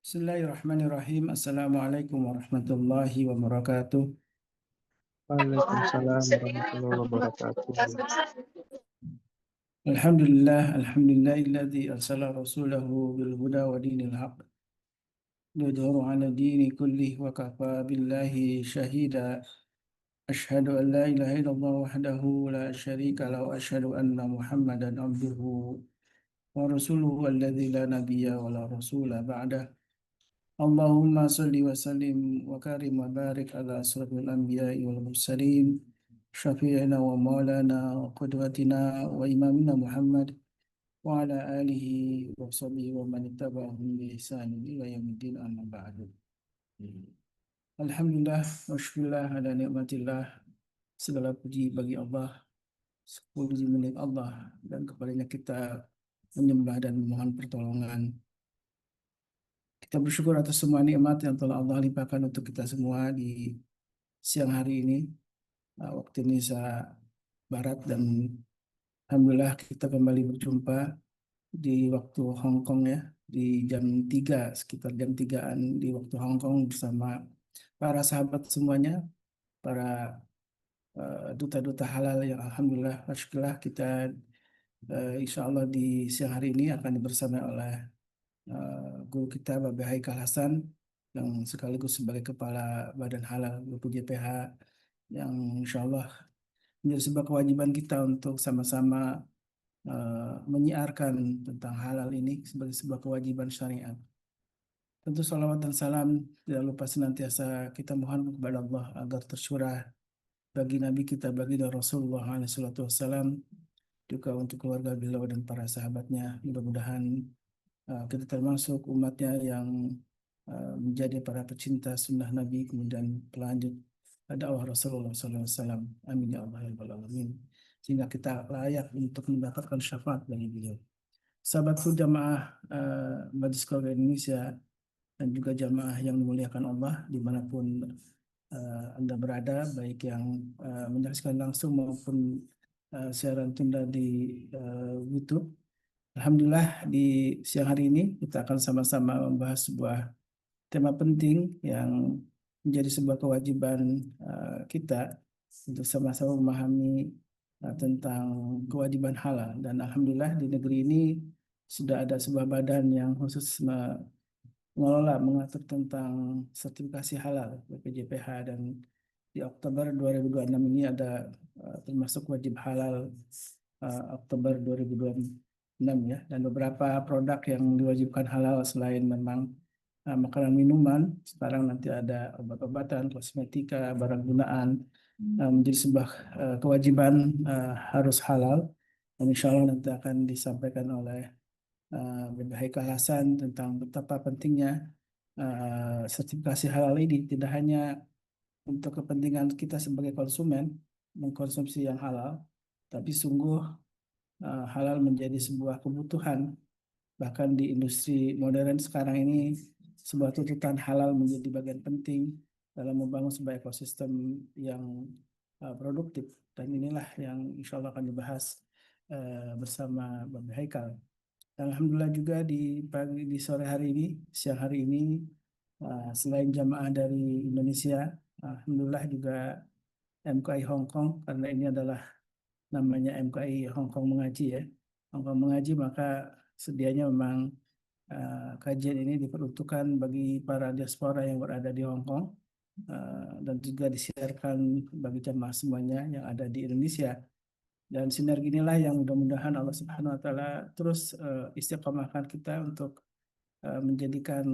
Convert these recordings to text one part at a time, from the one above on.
Bismillahirrahmanirrahim. Assalamualaikum warahmatullahi wabarakatuh. Waalaikumsalam warahmatullahi wabarakatuh. Alhamdulillahilladzi arsala rasulahu bil huda wa dinil haq lidhhirahu 'ala dini kullih wa kafa billahi shahida. Asyhadu an la ilaha illallah wahdahu la syarika lahu wa asyhadu anna Muhammadan abduhu wa rasuluhu alladzi la nabiyya wa la rasula ba'dah. Allahumma salli wa sallim wa karim wa barik ala asrafil anbiya'i wal mursalin syafi'ina wa maulana wa qudwatina wa imamina Muhammad wa ala alihi wa sahbihi wa man ittaba'ahum bi ihsanin ila yaumiddin amma ba'du. Alhamdulillah wa syukurillah ala nikmatillah, segala puji bagi Allah, puji milik Allah, dan kepadanya kita menyembah dan memohon pertolongan. Kita bersyukur atas semua nikmat yang telah Allah limpahkan untuk kita semua di siang hari ini, waktu Indonesia Barat, dan alhamdulillah kita kembali berjumpa di waktu Hong Kong ya, di jam 3, sekitar jam 3-an di waktu Hong Kong bersama para sahabat semuanya, para duta-duta halal yang alhamdulillah, alhamdulillah kita insya Allah di siang hari ini akan dibersamai oleh guru kita Bapak Haikal Hasan yang sekaligus sebagai Kepala Badan Halal BPJPH, yang insya Allah menjadi sebuah kewajiban kita untuk sama-sama menyiarkan tentang halal ini sebagai sebuah kewajiban syariat. Tentu salawat dan salam tidak lupa senantiasa kita mohon kepada Allah agar tercurah bagi Nabi kita, baginda Rasulullah SAW, juga untuk keluarga beliau dan para sahabatnya. Mudah-mudahan kita termasuk umatnya yang menjadi para pecinta sunnah Nabi, kemudian pelanjut dakwah Rasulullah SAW. Amin ya Allah ya Rabbal Alamin. Sehingga kita layak untuk mendapatkan syafaat dari beliau. Sahabatku jamaah Majelis Keluarga Indonesia dan juga jamaah yang dimuliakan Allah dimanapun Anda berada, baik yang menyaksikan langsung maupun siaran tunda di YouTube. Alhamdulillah di siang hari ini kita akan sama-sama membahas sebuah tema penting yang menjadi sebuah kewajiban kita untuk sama-sama memahami tentang kewajiban halal. Dan alhamdulillah di negeri ini sudah ada sebuah badan yang khusus mengelola, mengatur tentang sertifikasi halal BPJPH, dan di Oktober 2026 ini ada termasuk wajib halal Oktober 2026 ya, dan beberapa produk yang diwajibkan halal selain memang makanan minuman, sekarang nanti ada obat-obatan, kosmetika, barang gunaan, menjadi sebuah kewajiban harus halal, dan insya Allah nanti akan disampaikan oleh Bapak Haikal Hasan tentang betapa pentingnya sertifikasi halal ini, tidak hanya untuk kepentingan kita sebagai konsumen mengkonsumsi yang halal, tapi sungguh halal menjadi sebuah kebutuhan. Bahkan di industri modern sekarang ini, sebuah tuntutan halal menjadi bagian penting dalam membangun sebuah ekosistem yang produktif. Dan inilah yang insya Allah akan dibahas bersama Bapak Haikal. Dan alhamdulillah juga di sore hari ini, siang hari ini, selain jamaah dari Indonesia, alhamdulillah juga MKI Hong Kong, karena ini adalah namanya MKI Hong Kong Mengaji ya. Hong Kong Mengaji, maka sedianya memang kajian ini diperuntukkan bagi para diaspora yang berada di Hong Kong, dan juga disiarkan bagi jamaah semuanya yang ada di Indonesia. Dan sinergi inilah yang mudah-mudahan Allah Subhanahu wa taala terus istiqomahkan kita untuk menjadikan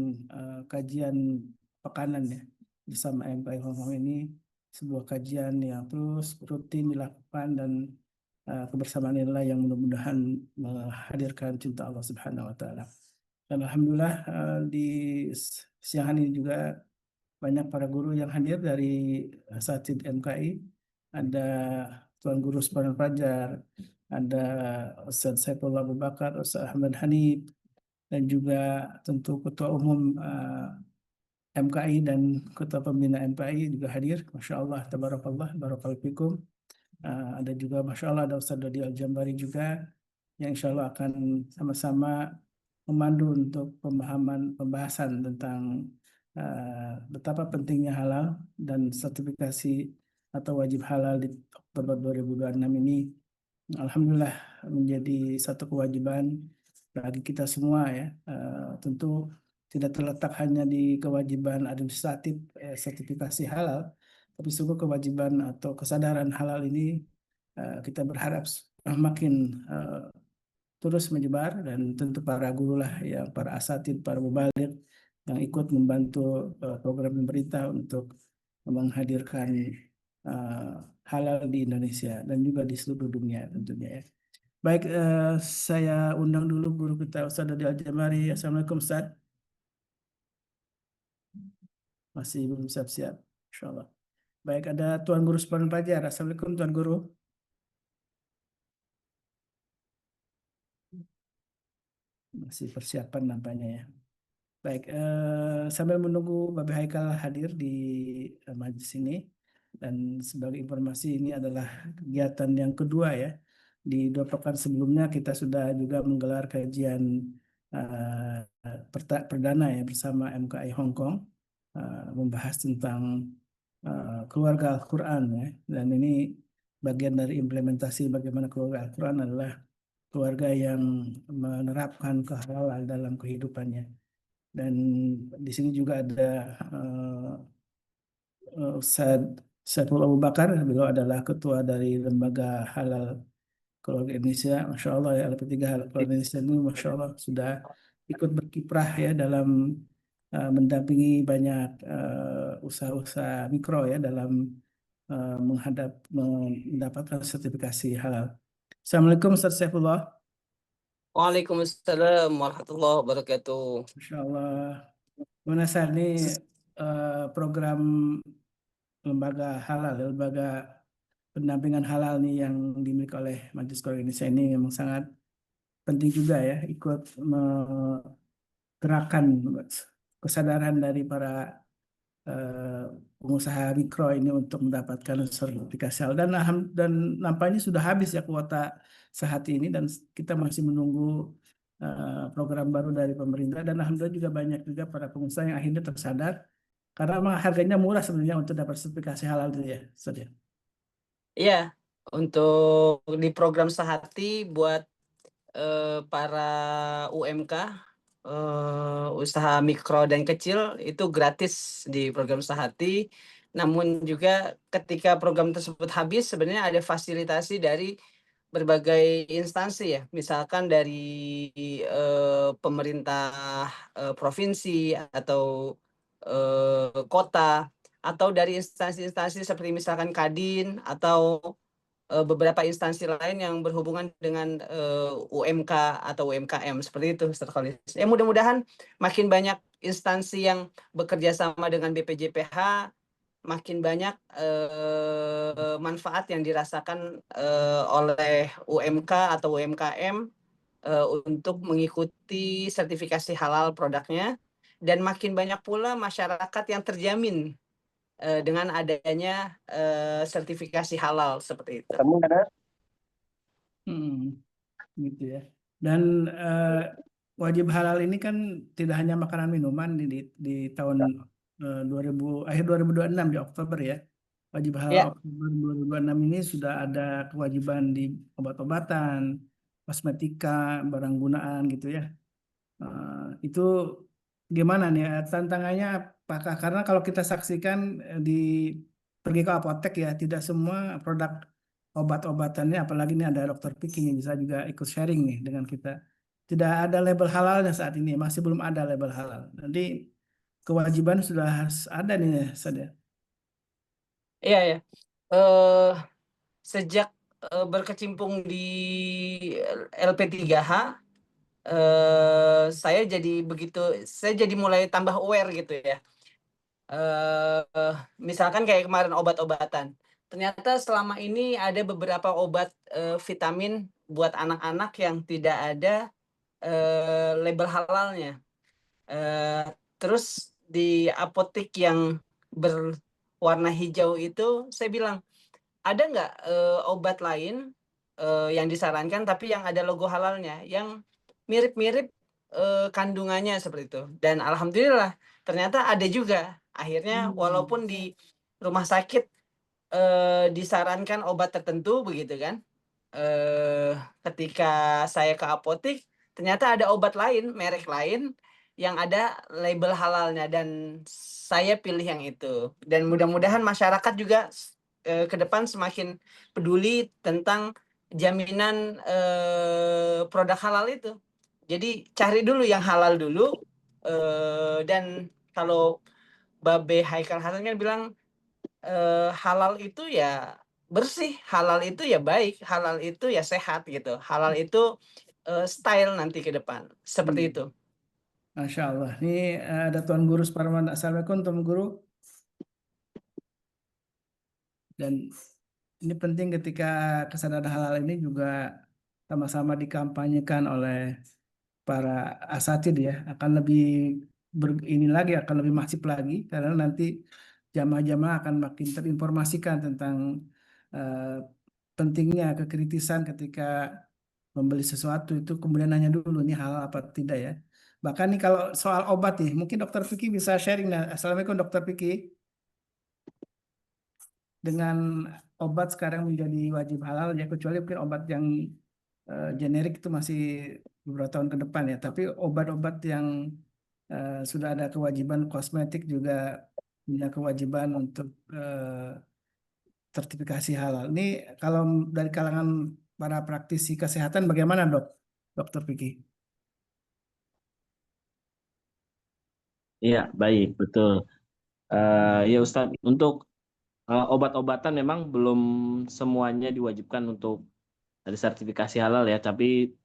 kajian pekanan ya bersama MKI Hong Kong ini sebuah kajian yang terus rutin dilakukan, dan kebersamaan inilah yang mudah-mudahan menghadirkan cinta Allah Subhanahu wa taala. Dan alhamdulillah di siang hari ini juga banyak para guru yang hadir dari Asatidz MKI. Ada Tuan Guru Subhan Fajar, ada Ustaz Saifullah Abu Bakar, Ustaz Ahmad Hanif, dan juga tentu Ketua Umum MKI dan Ketua Pembina MKI juga hadir. Masya Allah, tabarakallah, barakallahu fikum. Ada juga Masya Allah ada Ustaz Dodi Al-Jambari juga, yang insya Allah akan sama-sama memandu untuk pembahasan tentang betapa pentingnya halal dan sertifikasi atau wajib halal di Oktober 2026 ini Alhamdulillah menjadi satu kewajiban bagi kita semua ya. Tentu tidak terletak hanya di kewajiban administratif sertifikasi halal, tapi sungguh kewajiban atau kesadaran halal ini kita berharap makin terus menyebar dan tentu para guru lah yang para asatid, para mubaligh yang ikut membantu program pemerintah untuk menghadirkan eh, halal di Indonesia dan juga di seluruh dunia tentunya ya. Baik, saya undang dulu guru kita Ustaz Dodi Al-Jamari. Assalamualaikum Ustaz. Masih belum siap-siap. Insya Allah. Baik, ada Tuan Guru Subhan Fajar. Assalamualaikum Tuan Guru. Masih persiapan nampaknya ya. Baik, sambil menunggu Bapak Haikal hadir di majelis ini dan sebagai informasi ini adalah kegiatan yang kedua ya. Di 2 pekan sebelumnya kita sudah juga menggelar kajian perdana ya bersama MKI Hong Kong membahas tentang keluarga Al-Quran ya. Dan ini bagian dari implementasi bagaimana keluarga Al-Quran adalah keluarga yang menerapkan kehalalan dalam kehidupannya. Dan di sini juga ada Ustaz Saiful Abu Bakar, beliau adalah ketua dari Lembaga Halal Keluarga Indonesia. Masya Allah ya, LP3 Halal Keluarga Indonesia ini Masya Allah sudah ikut berkiprah ya dalam mendampingi banyak usaha-usaha mikro ya dalam mendapatkan sertifikasi halal. Assalamualaikum Ustaz Saifullah. Waalaikumsalam warahmatullahi wabarakatuh. Masya Allah. Gimana Sar, ini program lembaga halal, lembaga pendampingan halal nih yang dimiliki oleh Majelis Keluarga Indonesia ini memang sangat penting juga ya ikut menggerakkan kesadaran dari para pengusaha mikro ini untuk mendapatkan sertifikasi halal dan nampaknya sudah habis ya kuota sehati ini dan kita masih menunggu program baru dari pemerintah dan alhamdulillah juga banyak juga para pengusaha yang akhirnya tersadar karena memang harganya murah sebenarnya untuk dapat sertifikasi halal itu ya, Ustaz ya. Iya, untuk di program Sehati buat para UMK, usaha mikro dan kecil itu gratis di program Sehati. Namun juga ketika program tersebut habis, sebenarnya ada fasilitasi dari berbagai instansi ya, misalkan dari pemerintah provinsi atau kota atau dari instansi-instansi seperti misalkan Kadin atau beberapa instansi lain yang berhubungan dengan UMK atau UMKM seperti itu, Ustaz Khalis. Ya mudah-mudahan makin banyak instansi yang bekerja sama dengan BPJPH, makin banyak manfaat yang dirasakan oleh UMK atau UMKM untuk mengikuti sertifikasi halal produknya dan makin banyak pula masyarakat yang terjamin dengan adanya sertifikasi halal seperti itu. Gitu ya. Dan wajib halal ini kan tidak hanya makanan minuman di tahun akhir 2026 di Oktober ya. Wajib halal Ya. Oktober 2026 ini sudah ada kewajiban di obat-obatan, kosmetika, barang gunaan gitu ya. Itu gimana nih tantangannya apakah karena kalau kita saksikan pergi ke apotek ya tidak semua produk obat-obatannya apalagi ini ada dokter Piki yang bisa juga ikut sharing nih dengan kita tidak ada label halalnya saat ini masih belum ada label halal nanti kewajiban sudah harus ada nih ya saudara. Iya ya. Sejak berkecimpung di LP3H saya jadi mulai tambah aware gitu ya. Misalkan kayak kemarin obat-obatan. Ternyata selama ini ada beberapa obat vitamin buat anak-anak yang tidak ada label halalnya. Terus di apotek yang berwarna hijau itu saya bilang, ada nggak obat lain yang disarankan tapi yang ada logo halalnya, yang mirip-mirip kandungannya seperti itu. Dan alhamdulillah ternyata ada juga. Akhirnya walaupun di rumah sakit disarankan obat tertentu begitu kan. Ketika saya ke apotek ternyata ada obat lain, merek lain yang ada label halalnya dan saya pilih yang itu. Dan mudah-mudahan masyarakat juga ke depan semakin peduli tentang jaminan produk halal itu. Jadi cari dulu yang halal dulu dan kalau Babe Haikal Hasan kan bilang halal itu ya bersih, halal itu ya baik, halal itu ya sehat gitu. Halal itu style nanti ke depan. Seperti itu. Masya Allah. Ini ada Tuan Guru Suparman. Assalamualaikum Tuan Guru. Dan ini penting ketika kesadaran halal ini juga sama-sama dikampanyekan oleh para asatid ya, akan lebih ini lagi, akan lebih masif lagi karena nanti jamaah-jamaah akan makin terinformasikan tentang eh, pentingnya kekritisan ketika membeli sesuatu itu, kemudian nanya dulu ini halal apa tidak ya. Bahkan nih kalau soal obat nih, mungkin Dokter Vicky bisa sharing. Nah, Assalamualaikum Dokter Vicky. Dengan obat sekarang menjadi wajib halal ya, kecuali mungkin obat yang generik itu masih beberapa tahun ke depan ya. Tapi obat-obat yang sudah ada kewajiban kosmetik juga punya kewajiban untuk sertifikasi halal. Ini kalau dari kalangan para praktisi kesehatan bagaimana dok, Dokter Vicky? Iya, baik, betul. Ya Ustadz, untuk obat-obatan memang belum semuanya diwajibkan untuk ada sertifikasi halal ya, tapi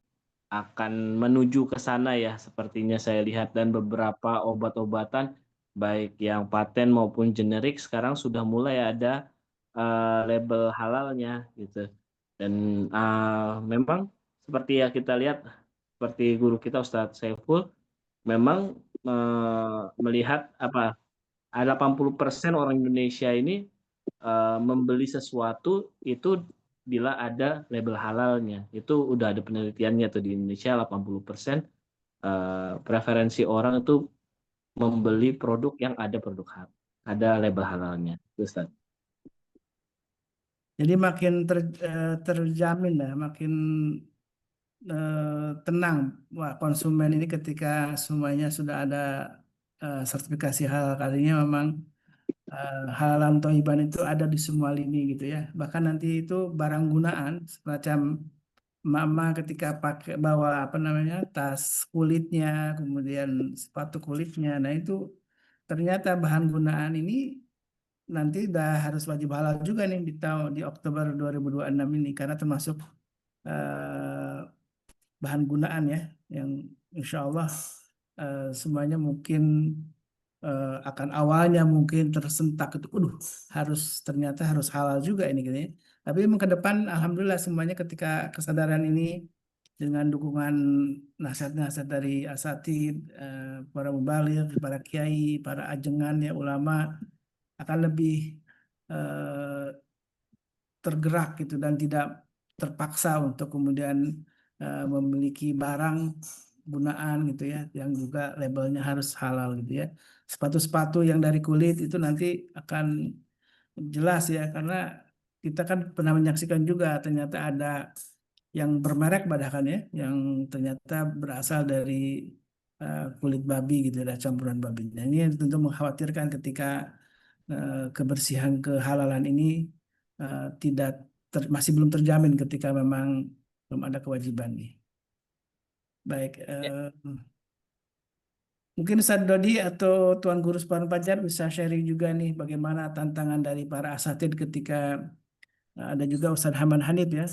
akan menuju ke sana ya, sepertinya saya lihat. Dan beberapa obat-obatan, baik yang paten maupun generik, sekarang sudah mulai ada label halalnya gitu. Dan memang seperti ya kita lihat, seperti guru kita Ustadz Saiful, memang melihat apa, ada 80% orang Indonesia ini membeli sesuatu itu bila ada label halalnya. Itu udah ada penelitiannya tuh di Indonesia, 80% preferensi orang itu membeli produk yang ada ada label halalnya. Itu, Ustaz. Jadi makin terjamin lah, makin tenang wah konsumen ini ketika semuanya sudah ada sertifikasi halal, kalinya memang halalan toiban itu ada di semua lini gitu ya. Bahkan nanti itu barang gunaan semacam mama ketika pakai bawa apa namanya tas kulitnya, kemudian sepatu kulitnya. Nah itu ternyata bahan gunaan ini nanti udah harus wajib halal juga nih di tahun di Oktober 2026 ini karena termasuk eh, bahan gunaan ya yang insya Allah semuanya mungkin akan awalnya mungkin tersentak itu, harus ternyata harus halal juga ini gitu ya. Tapi memang ke depan alhamdulillah semuanya ketika kesadaran ini dengan dukungan nasihat-nasihat dari asatid, para mubaligh, para kiai, para ajengan ya ulama akan lebih eh, tergerak gitu dan tidak terpaksa untuk kemudian memiliki barang gunaan gitu ya yang juga labelnya harus halal gitu ya. Sepatu-sepatu yang dari kulit itu nanti akan jelas ya karena kita kan pernah menyaksikan juga ternyata ada yang bermerek bahkan ya yang ternyata berasal dari kulit babi gitu ada campuran babi. Nah, ini tentu mengkhawatirkan ketika kebersihan kehalalan ini tidak masih belum terjamin ketika memang belum ada kewajiban nih. Baik, Ya, mungkin Ustadz Dodi atau Tuan Guru Separuh Pajar bisa sharing juga nih bagaimana tantangan dari para asatid ketika ada juga Ustadz Haman Hanif ya.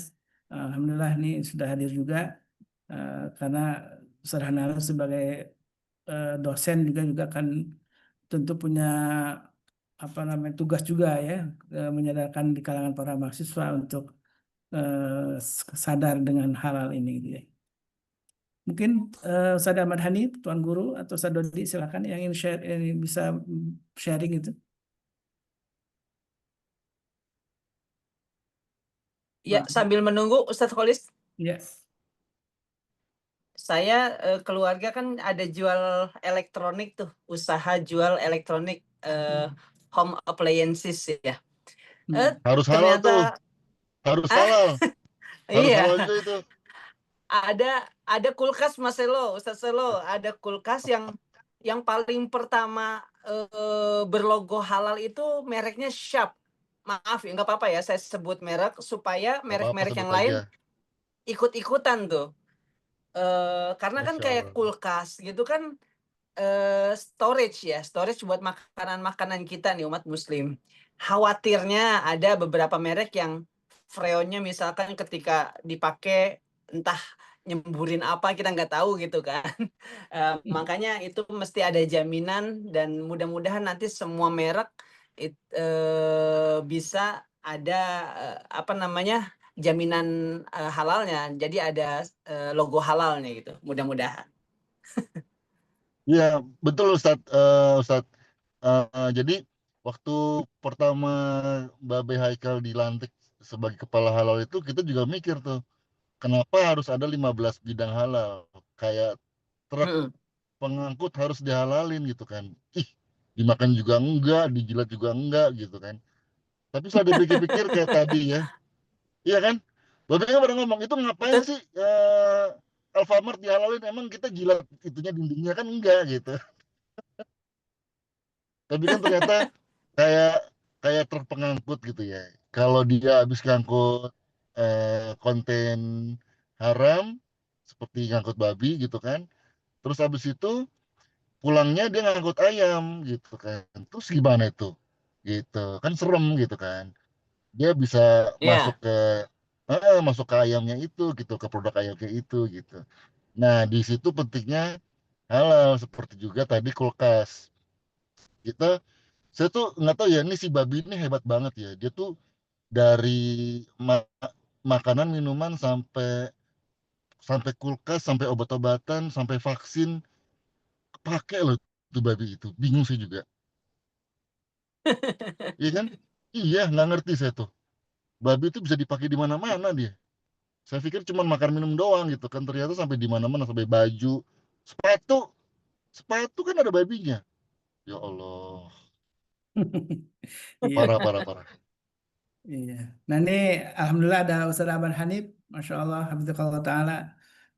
Alhamdulillah nih sudah hadir juga karena Ustadz Haman Hanif sebagai dosen juga kan tentu punya apa namanya tugas juga ya menyadarkan di kalangan para mahasiswa untuk sadar dengan halal ini gitu ya. Mungkin Ustadz Ahmad Hani, Tuan Guru atau Ustadz Dodi silakan yang ingin share bisa sharing itu. ya Bang. sambil menunggu Ustadz Kholis, Ya. saya keluarga kan ada jual elektronik tuh, usaha jual elektronik home appliances ya. Harus halal tuh. Ternyata Harus halal. Harus iya, halal juga itu. ada kulkas Mas Selo, Ustaz Selo, ada kulkas yang paling pertama berlogo halal itu mereknya Sharp. Maaf ya, nggak apa-apa ya saya sebut merek supaya Nggak apa-apa, merek-merek yang sebut lain aja. ikut-ikutan tuh. Karena kan Masya kayak Allah. kulkas gitu kan storage buat makanan-makanan kita nih umat muslim. Khawatirnya ada beberapa merek yang freonnya misalkan ketika dipakai entah nyemburin apa kita nggak tahu gitu kan. Makanya itu mesti ada jaminan dan mudah-mudahan nanti semua merek bisa ada apa namanya jaminan halalnya. Jadi ada logo halalnya gitu. Mudah-mudahan. Iya, betul Ustadz. Ustadz. Jadi waktu pertama Babe Haikal dilantik sebagai kepala halal itu kita juga mikir tuh, kenapa harus ada 15 bidang halal? Kayak truk Mm-mm. pengangkut harus dihalalin gitu kan. Ih, dimakan juga enggak, dijilat juga enggak gitu kan. Tapi setelah dipikir-pikir kayak tadi ya, iya kan? Babe kan pernah ngomong, itu ngapain Betul. sih Alfamart dihalalin? Emang kita jilat itunya dindingnya kan enggak gitu. Tapi kan ternyata kayak kayak truk pengangkut gitu ya. Kalau dia habis ngangkut konten haram seperti ngangkut babi gitu kan. Terus habis itu pulangnya dia ngangkut ayam gitu kan. Terus gimana itu? Gitu. Kan serem gitu kan. Dia bisa masuk Ya. ke masuk ke ayamnya itu gitu, ke produk ayamnya itu gitu. Nah, di situ pentingnya halal seperti juga tadi kulkas. Kita Saya tuh nggak tahu ya, ini si babi ini hebat banget ya. Dia tuh dari makanan, minuman sampai sampai kulkas, sampai obat-obatan, sampai vaksin pakai loh tuh babi itu. Bingung sih juga. Iya kan? Iya, nggak ngerti saya tuh. Babi itu bisa dipakai di mana-mana dia. Saya pikir cuma makan minum doang gitu kan. Ternyata sampai di mana-mana, sampai baju, sepatu, sepatu kan ada babinya. Ya Allah, Iya. parah, parah, parah. Iya. Nah ini Alhamdulillah ada Ustaz Aban Hanif, Masya Allah, Habibullah Ta'ala.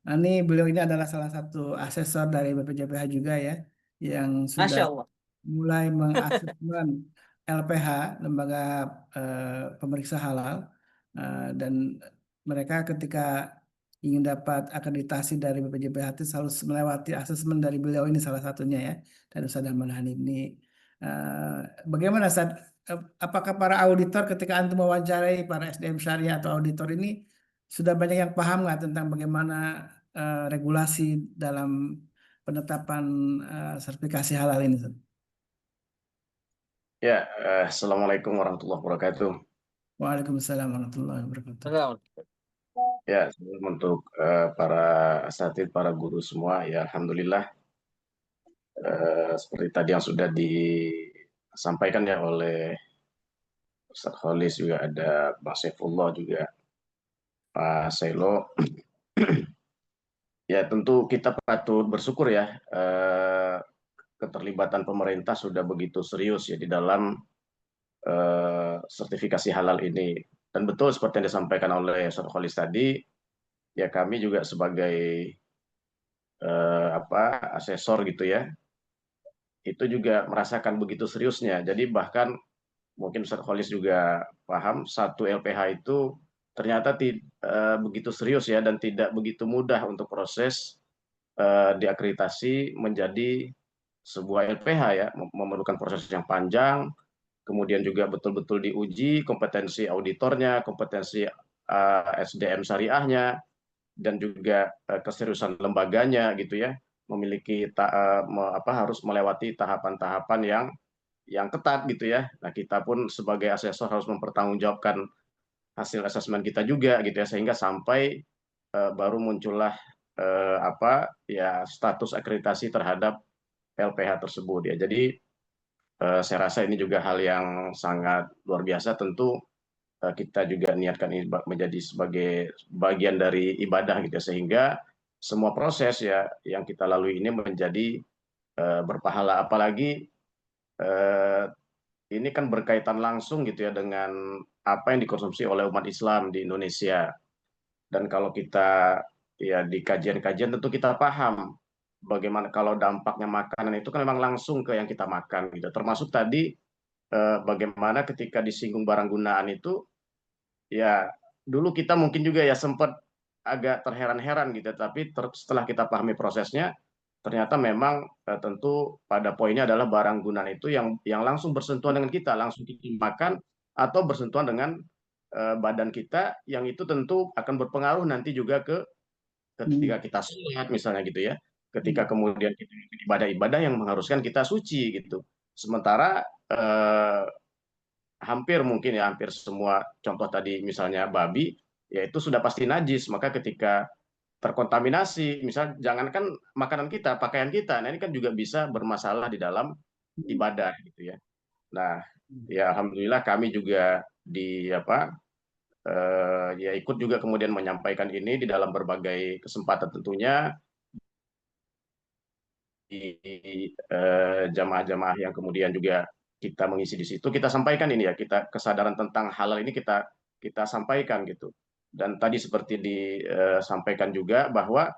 Nah ini beliau ini adalah salah satu asesor dari BPJPH juga ya, yang sudah Masya Allah. mulai mengasesmen LPH, Lembaga Pemeriksa Halal, dan mereka ketika ingin dapat akreditasi dari BPJPH itu selalu melewati asesmen dari beliau ini salah satunya ya, dan Ustaz Aban Hanif ini. eh, Bagaimana Ustaz? Apakah para auditor ketika antum mewawancarai para SDM syariah atau auditor ini sudah banyak yang paham nggak tentang bagaimana regulasi dalam penetapan sertifikasi halal ini? Ustaz? Ya, Assalamualaikum warahmatullahi wabarakatuh. Waalaikumsalam warahmatullahi wabarakatuh. Betul. Ya, untuk para asatidz, para guru semua, ya Alhamdulillah, seperti tadi yang sudah disampaikan ya oleh Ustadz Kholis, juga ada Bang Saifullah, juga Pak Selo. Ya tentu kita patut bersyukur ya, keterlibatan pemerintah sudah begitu serius ya di dalam sertifikasi halal ini. Dan betul seperti yang disampaikan oleh Ustadz Kholis tadi, ya kami juga sebagai asesor gitu ya, itu juga merasakan begitu seriusnya. Jadi bahkan mungkin Ustadz Kholis juga paham, satu LPH itu ternyata begitu serius ya, dan tidak begitu mudah untuk proses diakreditasi menjadi sebuah LPH ya, memerlukan proses yang panjang, kemudian juga betul-betul diuji kompetensi auditornya, kompetensi SDM syariahnya, dan juga keseriusan lembaganya gitu ya, memiliki harus melewati tahapan-tahapan yang ketat gitu ya. Nah, kita pun sebagai asesor harus mempertanggungjawabkan hasil asesmen kita juga gitu ya, sehingga sampai baru muncullah status akreditasi terhadap LPH tersebut ya. Jadi saya rasa ini juga hal yang sangat luar biasa. Tentu kita juga niatkan ini menjadi sebagai bagian dari ibadah gitu ya, sehingga semua proses ya yang kita lalui ini menjadi berpahala. Apalagi ini kan berkaitan langsung gitu ya dengan apa yang dikonsumsi oleh umat Islam di Indonesia. Dan kalau kita ya di kajian-kajian tentu kita paham bagaimana kalau dampaknya makanan itu kan memang langsung ke yang kita makan gitu. Termasuk tadi bagaimana ketika disinggung barang gunaan itu ya dulu kita mungkin juga ya sempat agak terheran-heran gitu, tapi setelah kita pahami prosesnya ternyata memang tentu pada poinnya adalah barang gunaan itu yang langsung bersentuhan dengan kita, langsung kita makan atau bersentuhan dengan badan kita, yang itu tentu akan berpengaruh nanti juga ke ketika kita sholat misalnya gitu ya, ketika kemudian kita ibadah-ibadah yang mengharuskan kita suci gitu. Sementara hampir semua contoh tadi misalnya babi, ya itu sudah pasti najis, maka ketika terkontaminasi, misal jangankan makanan kita, pakaian kita, nah ini kan juga bisa bermasalah di dalam ibadah gitu ya. Nah, ya alhamdulillah kami juga ya ikut juga kemudian menyampaikan ini di dalam berbagai kesempatan tentunya di jamaah-jamaah yang kemudian juga kita mengisi di situ, kita sampaikan ini ya, kita kesadaran tentang halal ini kita sampaikan gitu. Dan tadi seperti disampaikan juga bahwa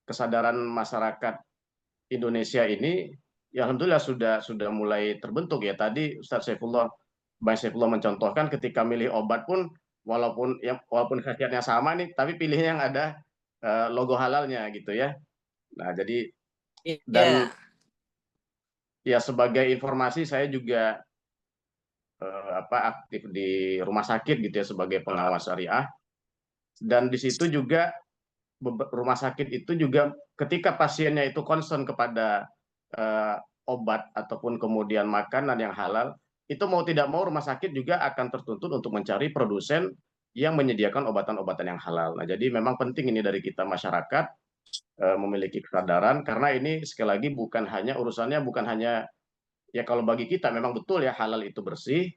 kesadaran masyarakat Indonesia ini ya alhamdulillah sudah mulai terbentuk ya. Tadi Ustaz Saifullah Bang Saifullah mencontohkan ketika milih obat pun walaupun khasiatnya sama nih, tapi pilihnya yang ada logo halalnya gitu ya. Nah, jadi dan Iya. ya sebagai informasi saya juga aktif di rumah sakit gitu ya sebagai pengawas syariah, dan di situ juga rumah sakit itu juga ketika pasiennya itu concern kepada obat ataupun kemudian makanan yang halal, itu mau tidak mau rumah sakit juga akan tertuntut untuk mencari produsen yang menyediakan obatan-obatan yang halal. Nah, jadi memang penting ini dari kita masyarakat memiliki kesadaran, karena ini sekali lagi urusannya bukan hanya ya, kalau bagi kita memang betul ya halal itu bersih,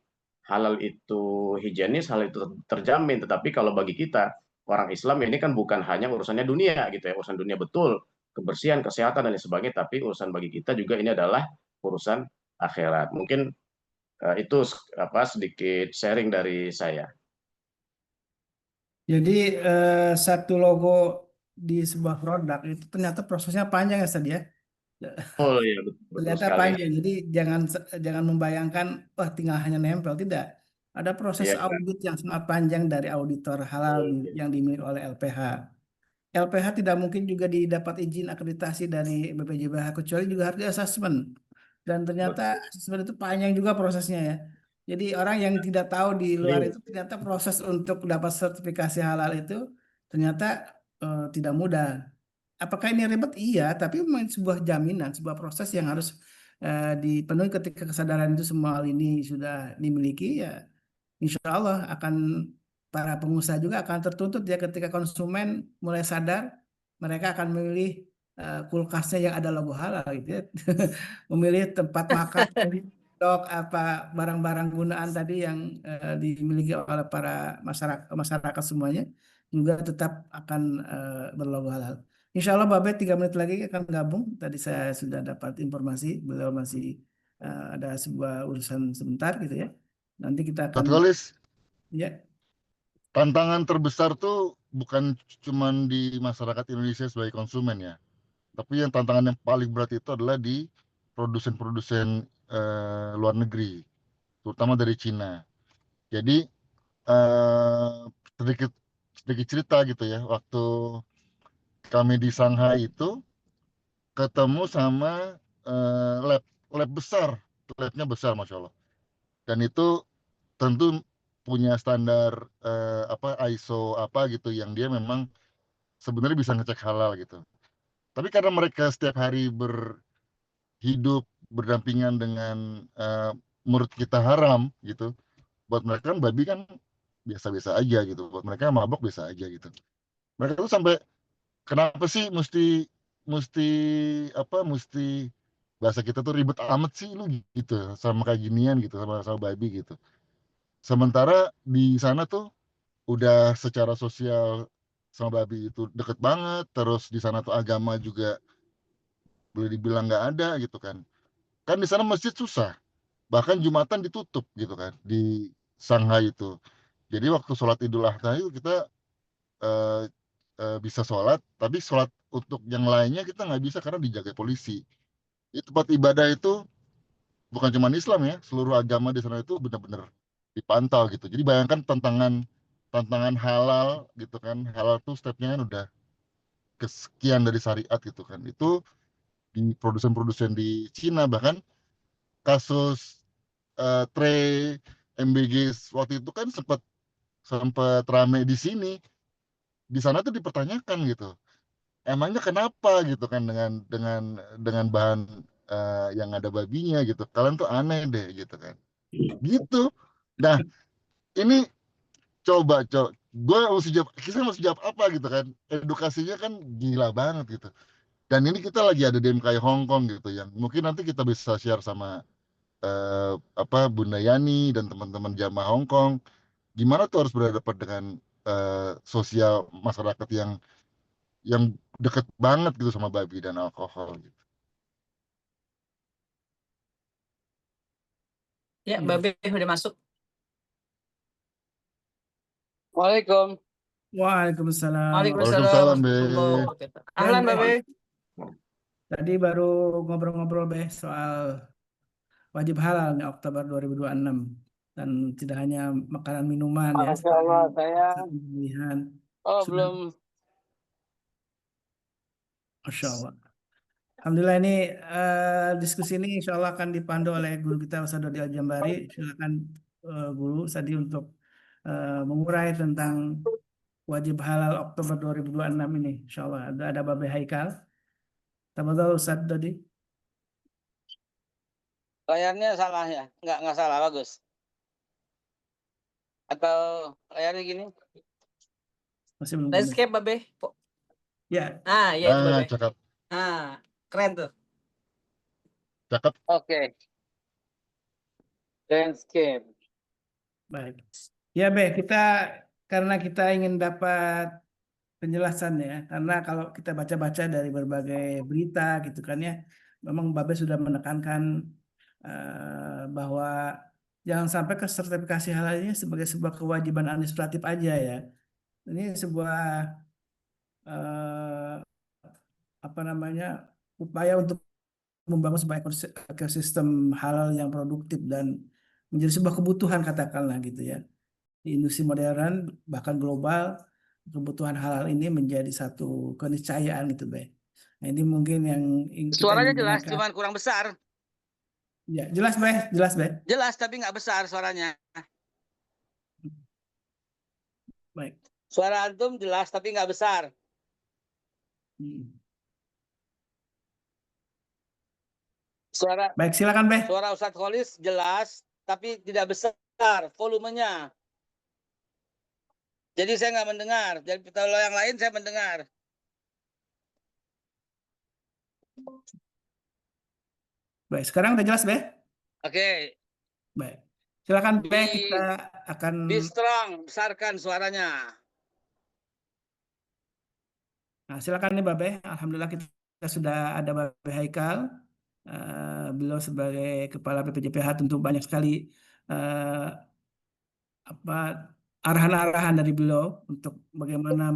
halal itu higienis, halal itu terjamin. Tetapi kalau bagi kita orang Islam ini kan bukan hanya urusannya dunia gitu ya, urusan dunia betul, kebersihan, kesehatan dan lain sebagainya, tapi urusan bagi kita juga ini adalah urusan akhirat. Mungkin itu sedikit sharing dari saya. Jadi satu logo di sebuah produk itu ternyata prosesnya panjang ya, Ustaz ya. Oh iya, betul Ternyata sekali. panjang. Jadi jangan membayangkan wah tinggal hanya nempel, tidak. Ada proses Iya, audit yang sangat panjang dari auditor halal yang dimiliki oleh LPH. LPH tidak mungkin juga didapat izin akreditasi dari BPJBH kecuali juga harus di asesmen. Dan ternyata betul. asesmen itu panjang juga prosesnya ya. Jadi orang yang tidak tahu di luar Iya, itu ternyata proses untuk dapat sertifikasi halal itu ternyata tidak mudah. Apakah ini ribet? Iya, tapi memang sebuah jaminan, sebuah proses yang harus dipenuhi ketika kesadaran itu semua hal ini sudah dimiliki ya. Insya Allah akan para pengusaha juga akan tertuntut ya ketika konsumen mulai sadar, mereka akan memilih kulkasnya yang ada logo halal gitu ya. Memilih tempat makan, stok apa barang-barang gunaan tadi yang dimiliki oleh para masyarakat semuanya juga tetap akan berlogo halal. Insya Allah Babe 3 menit lagi akan gabung. Tadi saya sudah dapat informasi beliau masih ada sebuah urusan sebentar gitu ya. Nanti kita akan Tulis ya. tantangan terbesar tuh bukan cuman di masyarakat Indonesia sebagai konsumen ya, tapi yang tantangan yang paling berat itu adalah di produsen-produsen luar negeri, terutama dari Cina. Jadi eh, sedikit sedikit cerita gitu ya, waktu kami di Shanghai itu ketemu sama lab lab besar, labnya besar masya Allah, dan itu tentu punya standar ISO apa gitu yang dia memang sebenarnya bisa ngecek halal gitu. Tapi karena mereka setiap hari berhidup berdampingan dengan menurut kita haram gitu, buat mereka kan babi kan biasa-biasa aja gitu. Buat mereka mabok biasa aja gitu. Mereka tuh sampai kenapa sih mesti mesti mesti bahasa kita tuh ribet amat sih lu gitu sama kayak ginian gitu sama babi gitu. Sementara di sana tuh udah secara sosial sama babi itu deket banget, terus di sana tuh agama juga boleh dibilang nggak ada gitu kan. Kan di sana masjid susah, bahkan Jumatan ditutup gitu kan di Shanghai itu. Jadi waktu sholat Idul Adha itu kita eh, bisa sholat, tapi sholat untuk yang lainnya kita nggak bisa karena dijaga polisi. Di tempat ibadah itu bukan cuma Islam ya, seluruh agama di sana itu benar-benar dipantau gitu. Jadi bayangkan tantangan tantangan halal gitu kan, halal tuh stepnya kan udah kesekian dari syariat gitu kan. Itu di produsen-produsen di Cina, bahkan kasus Trey MBG waktu itu kan sempat sempat rame di sini. Di sana tuh dipertanyakan gitu. Emangnya kenapa gitu kan dengan bahan yang ada babinya gitu. Kalian tuh aneh deh gitu kan. Gitu. Nah, ini coba gue mesti jawab, kita mesti jawab apa gitu kan. Edukasinya kan gila banget gitu. Dan ini kita lagi ada di MKI Hong Kong gitu, yang mungkin nanti kita bisa share sama Bunda Yani dan teman-teman jamaah Hong Kong. Gimana tuh harus berhadapan dengan sosial masyarakat yang deket banget gitu sama babi dan alkohol gitu. Ya, Iya. Babe udah masuk. Waalaikum. Waalaikumsalam. Waalaikumsalam Waalaikumsalam, Be. warahmatullahi wabarakatuh. Ben, Ahlan, Ben. Babe. Tadi baru ngobrol-ngobrol Beh soal wajib halal nih Oktober 2026 dan tidak hanya makanan minuman ya Masya Allah, saya pilihan sudah belum. Masya Allah. Alhamdulillah ini diskusi ini insya Allah akan dipandu oleh guru kita Ustaz Dodi Al-Jambari. Silakan guru tadi untuk mengurai tentang wajib halal Oktober 2026 ini. Insya Allah ada Babe Haikal. Tafadhol Ustaz Dodi. Layarnya salah ya? Nggak salah, bagus. Atau layarnya gini? Masih belum benar. Landscape, Babe. Ya, Ya itu, Babe. Cakep, Keren tuh. cakep. Oke. Landscape. baik. Ya, Be, karena kita ingin dapat penjelasan ya, karena kalau kita baca-baca dari berbagai berita gitu kan ya, memang Babe sudah menekankan bahwa jangan sampai sertifikasi halal ini sebagai sebuah kewajiban administratif aja ya. Ini sebuah eh, apa namanya upaya untuk membangun sebuah ekosistem halal yang produktif dan menjadi sebuah kebutuhan katakanlah gitu ya. Di industri modern bahkan global kebutuhan halal ini menjadi satu keniscayaan gitu, Be. Nah, ini mungkin yang kita Suaranya ingin jelas, dengarkan. cuman kurang besar. Ya, jelas, Be, jelas, Be. Jelas, tapi nggak besar suaranya. Baik. Suara antum jelas, tapi nggak besar. Baik, silakan, Be. Suara Ustadz Kholis jelas, tapi tidak besar volumenya. Jadi saya nggak mendengar. Jadi kalau yang lain saya mendengar. Baik, sekarang udah jelas, Be? Oke. Baik. Silakan, Be, kita akan Be strong, besarkan suaranya. Nah, silakan nih, Babe. Alhamdulillah kita sudah ada Babe Haikal. Beliau sebagai Kepala PPJPH tentu banyak sekali arahan-arahan dari beliau untuk bagaimana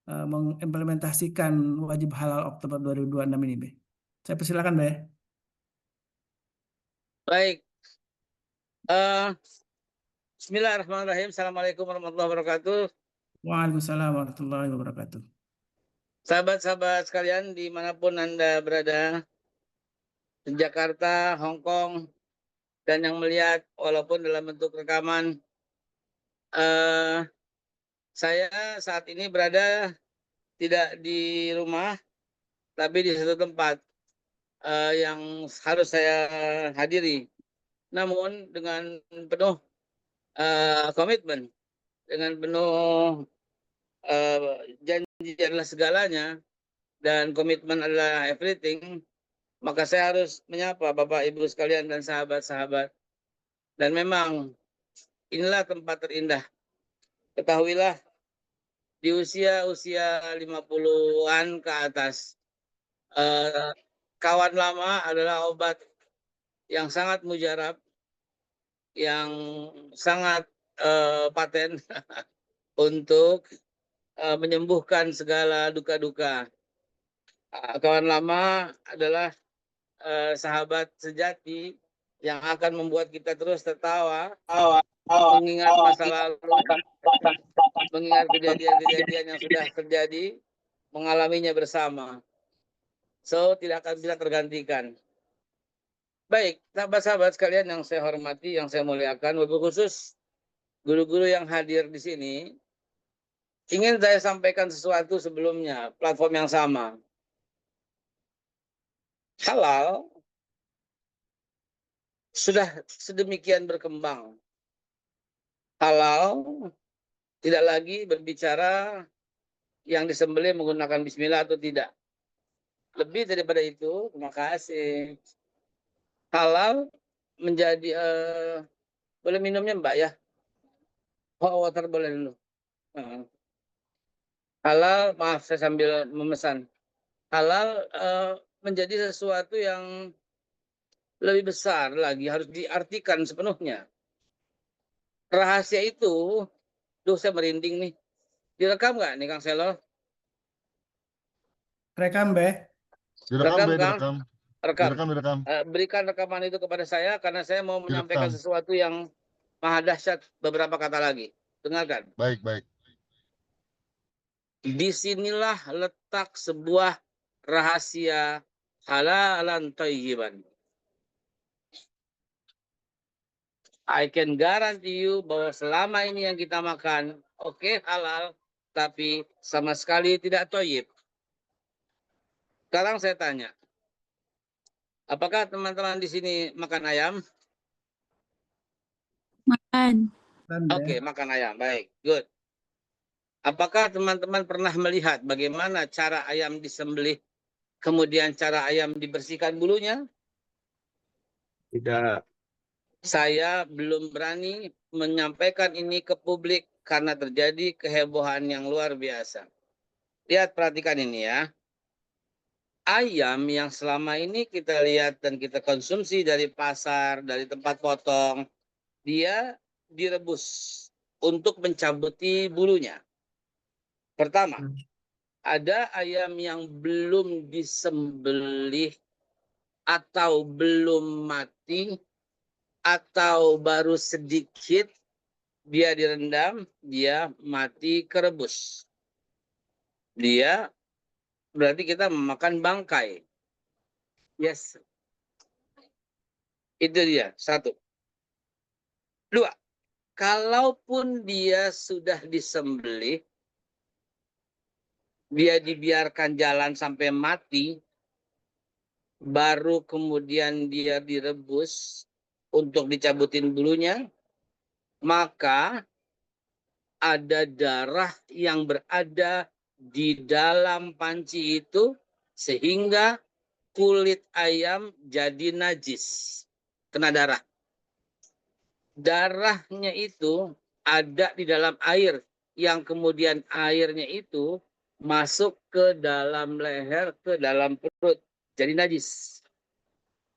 mengimplementasikan wajib halal Oktober 2026 ini, Be. Saya persilakan, Be. Baik. Bismillahirrahmanirrahim. Assalamualaikum warahmatullahi wabarakatuh. Waalaikumsalam warahmatullahi wabarakatuh. Sahabat-sahabat sekalian dimanapun Anda berada, di Jakarta, Hong Kong, dan yang melihat walaupun dalam bentuk rekaman, saya saat ini berada tidak di rumah, tapi di satu tempat yang harus saya hadiri. Namun dengan penuh komitmen, dengan penuh janji adalah segalanya, dan komitmen adalah everything, maka saya harus menyapa Bapak Ibu sekalian dan sahabat-sahabat. Dan memang inilah tempat terindah. Ketahuilah di usia 50-an ke atas. Kawan lama adalah obat yang sangat mujarab, yang sangat paten untuk menyembuhkan segala duka-duka. Kawan lama adalah sahabat sejati yang akan membuat kita terus tertawa, mengingat masa lalu, mengingat kejadian-kejadian yang sudah terjadi, mengalaminya bersama. So, tidak akan bisa tergantikan. Baik, sahabat-sahabat sekalian yang saya hormati, yang saya muliakan, wabil khusus guru-guru yang hadir di sini, ingin saya sampaikan sesuatu sebelumnya, platform yang sama. Halal sudah sedemikian berkembang. Halal tidak lagi berbicara yang disembelih menggunakan bismillah atau tidak. Lebih daripada itu, terima kasih. Halal menjadi boleh minumnya Mbak ya? Oh, water boleh dulu. Halal, maaf saya sambil memesan. Halal menjadi sesuatu yang lebih besar lagi, harus diartikan sepenuhnya. Rahasia itu, saya merinding nih. Direkam nggak nih Kang Selo? Rekam, Be. Direkam, Be, Kang? direkam. Direkam. Berikan rekaman itu kepada saya karena saya mau menyampaikan sesuatu yang maha dahsyat beberapa kata lagi. Dengarkan. Baik, baik. Disinilah letak sebuah rahasia halalan thayyiban. I can guarantee you bahwa selama ini yang kita makan, oke, halal, tapi sama sekali tidak thayyib. Sekarang saya tanya, apakah teman-teman di sini makan ayam? Makan. Oke, makan ayam. Baik, good. Apakah teman-teman pernah melihat bagaimana cara ayam disembelih, kemudian cara ayam dibersihkan bulunya? Tidak. Saya belum berani menyampaikan ini ke publik karena terjadi kehebohan yang luar biasa. Lihat, perhatikan ini ya. Ayam yang selama ini kita lihat dan kita konsumsi dari pasar, dari tempat potong, dia direbus untuk mencabuti bulunya. Pertama, ada ayam yang belum disembelih atau belum mati atau baru sedikit dia direndam, dia mati kerebus. Dia berarti kita memakan bangkai. Yes. Itu dia, satu. Dua, kalaupun dia sudah disembelih, dia dibiarkan jalan sampai mati, baru kemudian dia direbus untuk dicabutin bulunya, maka ada darah yang berada di dalam panci itu sehingga kulit ayam jadi najis, kena darah. Darahnya itu ada di dalam air yang kemudian airnya itu masuk ke dalam leher, ke dalam perut, jadi najis.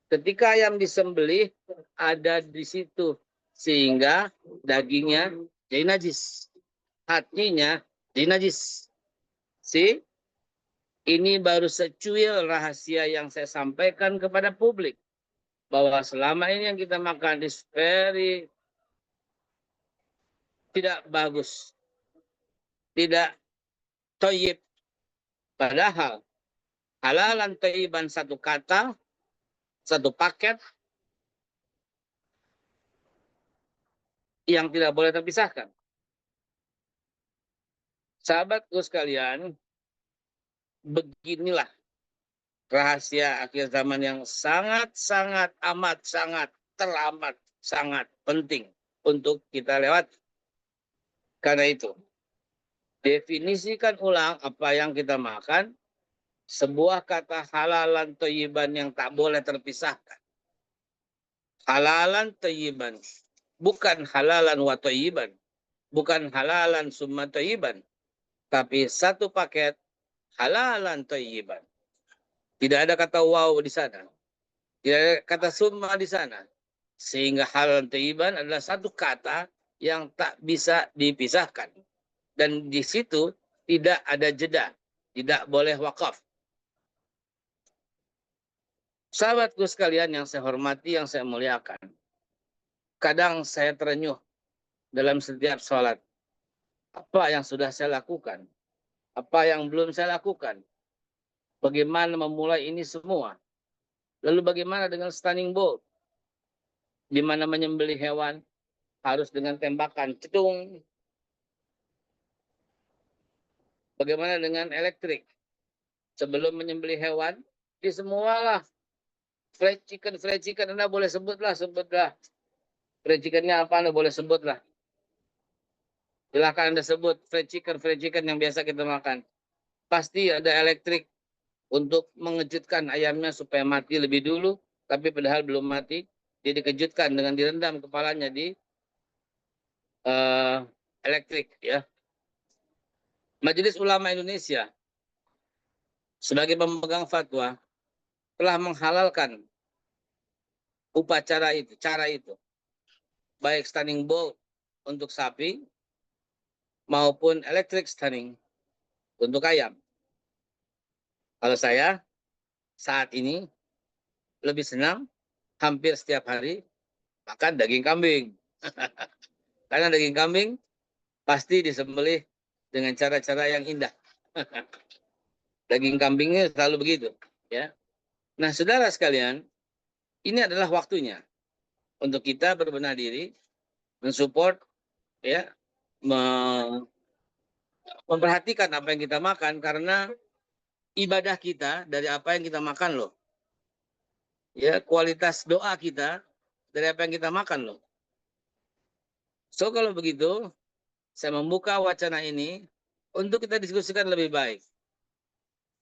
Ketika ayam disembelih ada di situ sehingga dagingnya jadi najis, hatinya jadi najis. See? Ini baru secuil rahasia yang saya sampaikan kepada publik. Bahwa selama ini yang kita makan is very tidak bagus. Tidak thayyib. Padahal halalan thayyiban satu kata, satu paket yang tidak boleh terpisahkan. Sahabatku sekalian, beginilah rahasia akhir zaman yang sangat-sangat amat sangat teramat sangat penting untuk kita lewati. Karena itu, definisikan ulang apa yang kita makan, sebuah kata halalan thayyiban yang tak boleh terpisahkan. Halalan thayyiban, bukan halalan wa thayyiban, bukan halalan summa thayyiban, tapi satu paket halalan thayyiban. Tidak ada kata wow di sana. Tidak ada kata summa di sana. Sehingga halalan thayyiban adalah satu kata yang tak bisa dipisahkan. Dan di situ tidak ada jeda. Tidak boleh wakaf. Sahabatku sekalian yang saya hormati, yang saya muliakan. Kadang saya terenyuh dalam setiap sholat. Apa yang sudah saya lakukan? Apa yang belum saya lakukan? Bagaimana memulai ini semua? Lalu bagaimana dengan stunning bolt? Di mana menyembelih hewan harus dengan tembakan cetung. Bagaimana dengan elektrik? Sebelum menyembelih hewan, di semualah fried chicken, Anda boleh sebutlah. Fried chickennya apa Anda boleh sebutlah. Silahkan Anda sebut fried chicken yang biasa kita makan. Pasti ada elektrik untuk mengejutkan ayamnya supaya mati lebih dulu, tapi padahal belum mati. Dia dikejutkan dengan direndam kepalanya di elektrik. Ya. Majelis Ulama Indonesia sebagai pemegang fatwa telah menghalalkan upacara itu, cara itu. Baik stunning bolt untuk sapi maupun electric stunning untuk ayam. Kalau saya saat ini lebih senang hampir setiap hari makan daging kambing. Karena daging kambing pasti disembelih dengan cara-cara yang indah. Daging kambingnya selalu begitu, ya. Nah, saudara sekalian, ini adalah waktunya untuk kita berbenah diri, mensupport, ya, memperhatikan apa yang kita makan, karena ibadah kita dari apa yang kita makan loh. Ya, kualitas doa kita dari apa yang kita makan loh. So kalau begitu, saya membuka wacana ini untuk kita diskusikan lebih baik.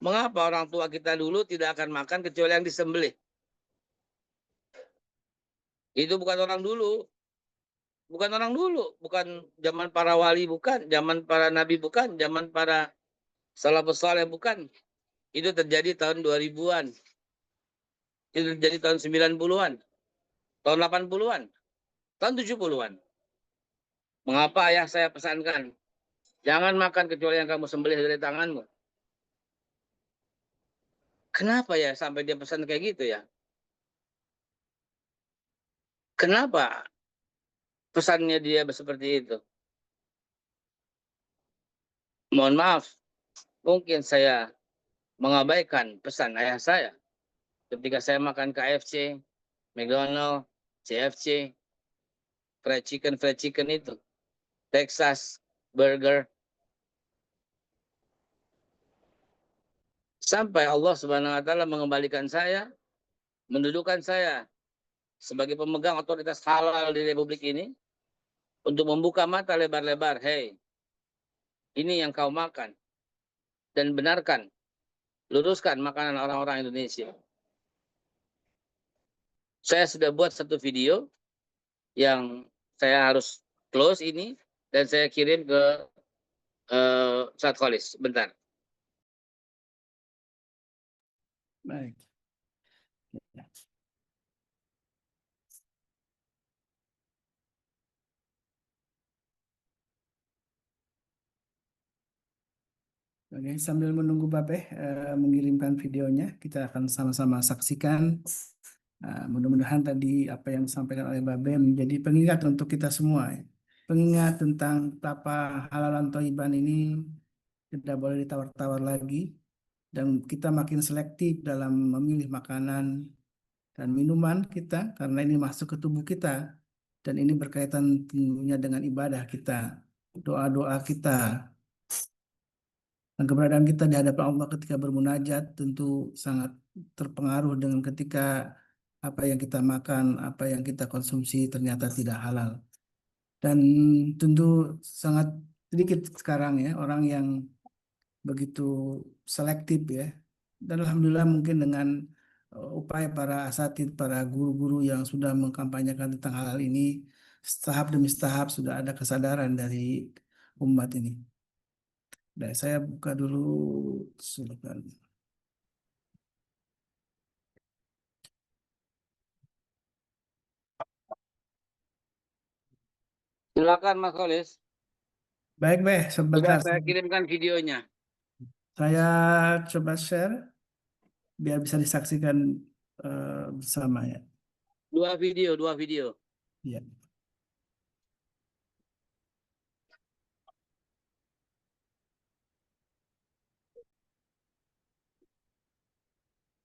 Mengapa orang tua kita dulu tidak akan makan kecuali yang disembelih? Itu bukan orang dulu. Bukan orang dulu. Bukan zaman para wali, bukan. Zaman para nabi, bukan. Zaman para salafus saleh, bukan. Itu terjadi tahun 2000-an. Itu terjadi tahun 90-an. Tahun 80-an. Tahun 70-an. Mengapa ayah saya pesankan? Jangan makan kecuali yang kamu sembelih dari tanganmu. Kenapa ya sampai dia pesan kayak gitu ya? Kenapa pesannya dia seperti itu? Mohon maaf, mungkin saya mengabaikan pesan ayah saya. Ketika saya makan KFC, McDonald, CFC, fried chicken itu, Texas burger. Sampai Allah Subhanahu wa taala mengembalikan saya, mendudukan saya sebagai pemegang otoritas halal di Republik ini untuk membuka mata lebar-lebar, hey, ini yang kau makan dan benarkan, luruskan makanan orang-orang Indonesia. Saya sudah buat satu video yang saya harus close ini dan saya kirim ke Ustadz Kholis. Bentar. Baik. Oke, sambil menunggu Babe mengirimkan videonya, kita akan sama-sama saksikan. Mudah-mudahan tadi apa yang disampaikan oleh Babe menjadi pengingat untuk kita semua. Ya. Pengingat tentang betapa halalan thayyiban ini tidak boleh ditawar-tawar lagi. Dan kita makin selektif dalam memilih makanan dan minuman kita, karena ini masuk ke tubuh kita. Dan ini berkaitan tentunya dengan ibadah kita, doa-doa kita. Dan keberadaan kita di hadapan Allah ketika bermunajat tentu sangat terpengaruh dengan ketika apa yang kita makan, apa yang kita konsumsi ternyata tidak halal. Dan tentu sangat sedikit sekarang ya orang yang begitu selektif ya. Dan alhamdulillah mungkin dengan upaya para asatid, para guru-guru yang sudah mengkampanyekan tentang hal ini, tahap demi tahap sudah ada kesadaran dari umat ini. Nah, saya buka dulu, silakan. Silakan Mas Kholis. Baik, Sudah sebentar. saya kirimkan videonya. Saya coba share biar bisa disaksikan bersama ya. Dua video. Ya.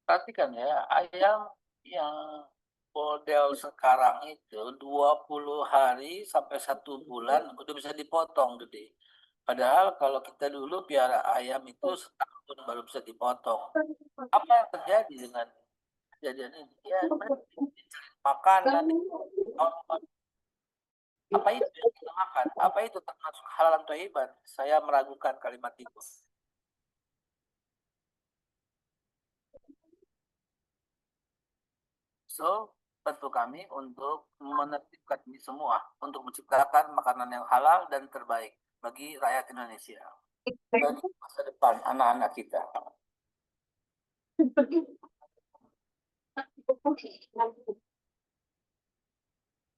Perhatikan ya, ayam yang model sekarang itu 20 hari sampai 1 bulan udah bisa dipotong gede. Padahal kalau kita dulu piara ayam itu setahun baru bisa dipotong. Apa yang terjadi dengan kejadian ini? Ya, mereka mencari makanan. Apa itu yang kita makan? Apa itu termasuk halalan thayyiban? Saya meragukan kalimat itu. So, bantu kami untuk menertibkan ini semua, untuk menciptakan makanan yang halal dan terbaik bagi rakyat Indonesia, bagi masa depan anak-anak kita.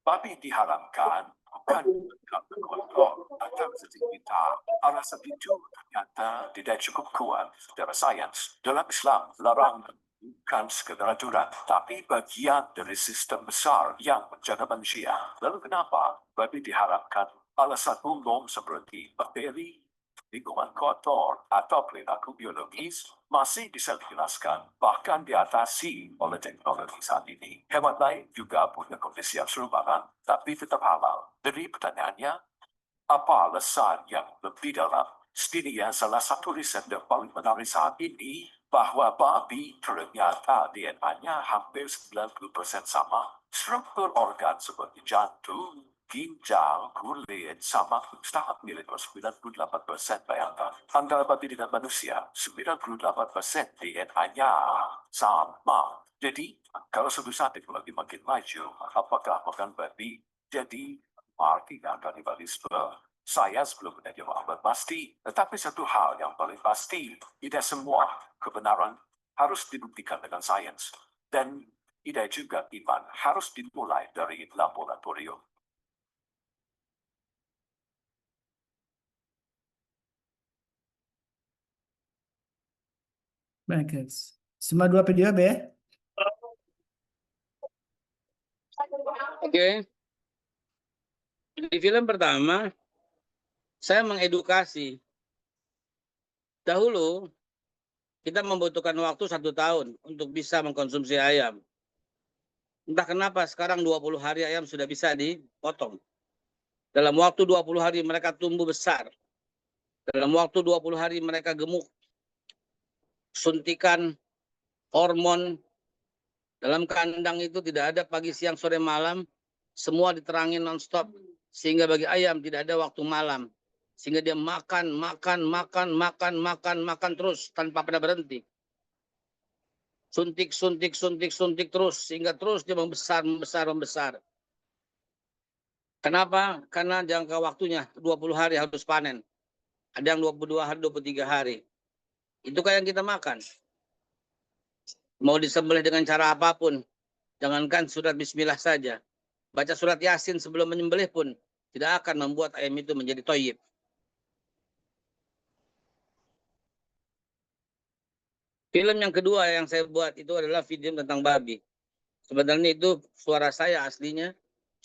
Babi diharamkan bukan karena kotor atau kita. Alasan itu ternyata tidak cukup kuat secara sains. Dalam Islam, larangan bukan sekedar aturan, tapi bagian dari sistem besar yang menjaga manusia. Lalu kenapa babi diharamkan? Alasan umum seperti bakteri, lingkungan kotor, atau perilaku biologis masih bisa dijelaskan, bahkan diatasi oleh teknologi saat ini. Hewan lain juga punya kondisi yang serupa kan, tapi tetap halal. Jadi pertanyaannya, apa alasan yang lebih dalam? Setidaknya salah satu riset yang paling menarik saat ini, bahwa babi ternyata DNA-nya hampir 90% sama. Struktur organ seperti jantung, ginjal, kulit, sama sangat mirip 98%. Bayangkan, antara babi dengan manusia, 98% DNA-nya sama. Jadi, kalau suatu saat teknologi makin maju, apakah makan babi jadi artinya kanibalisme? Saya sebelum punya jawaban pasti, tetapi satu hal yang paling pasti, tidak semua kebenaran harus dibuktikan dengan sains. Dan tidak juga iman harus dimulai dari laboratorium. Baik, guys. Semua dua video ya. Oke. Di film pertama, saya mengedukasi. Dahulu, kita membutuhkan waktu 1 tahun untuk bisa mengkonsumsi ayam. Entah kenapa sekarang 20 hari ayam sudah bisa dipotong. Dalam waktu 20 hari mereka tumbuh besar. Dalam waktu 20 hari mereka gemuk. Suntikan hormon dalam kandang itu tidak ada pagi, siang, sore, malam. Semua diterangin non-stop. Sehingga bagi ayam tidak ada waktu malam. Sehingga dia makan terus tanpa pernah berhenti. Suntik terus. Sehingga terus dia membesar. Kenapa? Karena jangka waktunya 20 hari harus panen. Ada yang 22 hari, 23 hari. Itu kayak yang kita makan. Mau disembelih dengan cara apapun. Jangankan surat bismillah saja. Baca surat Yasin sebelum menyembelih pun tidak akan membuat ayam itu menjadi thayyib. Film yang kedua yang saya buat itu adalah video tentang babi. Sebenarnya itu suara saya aslinya.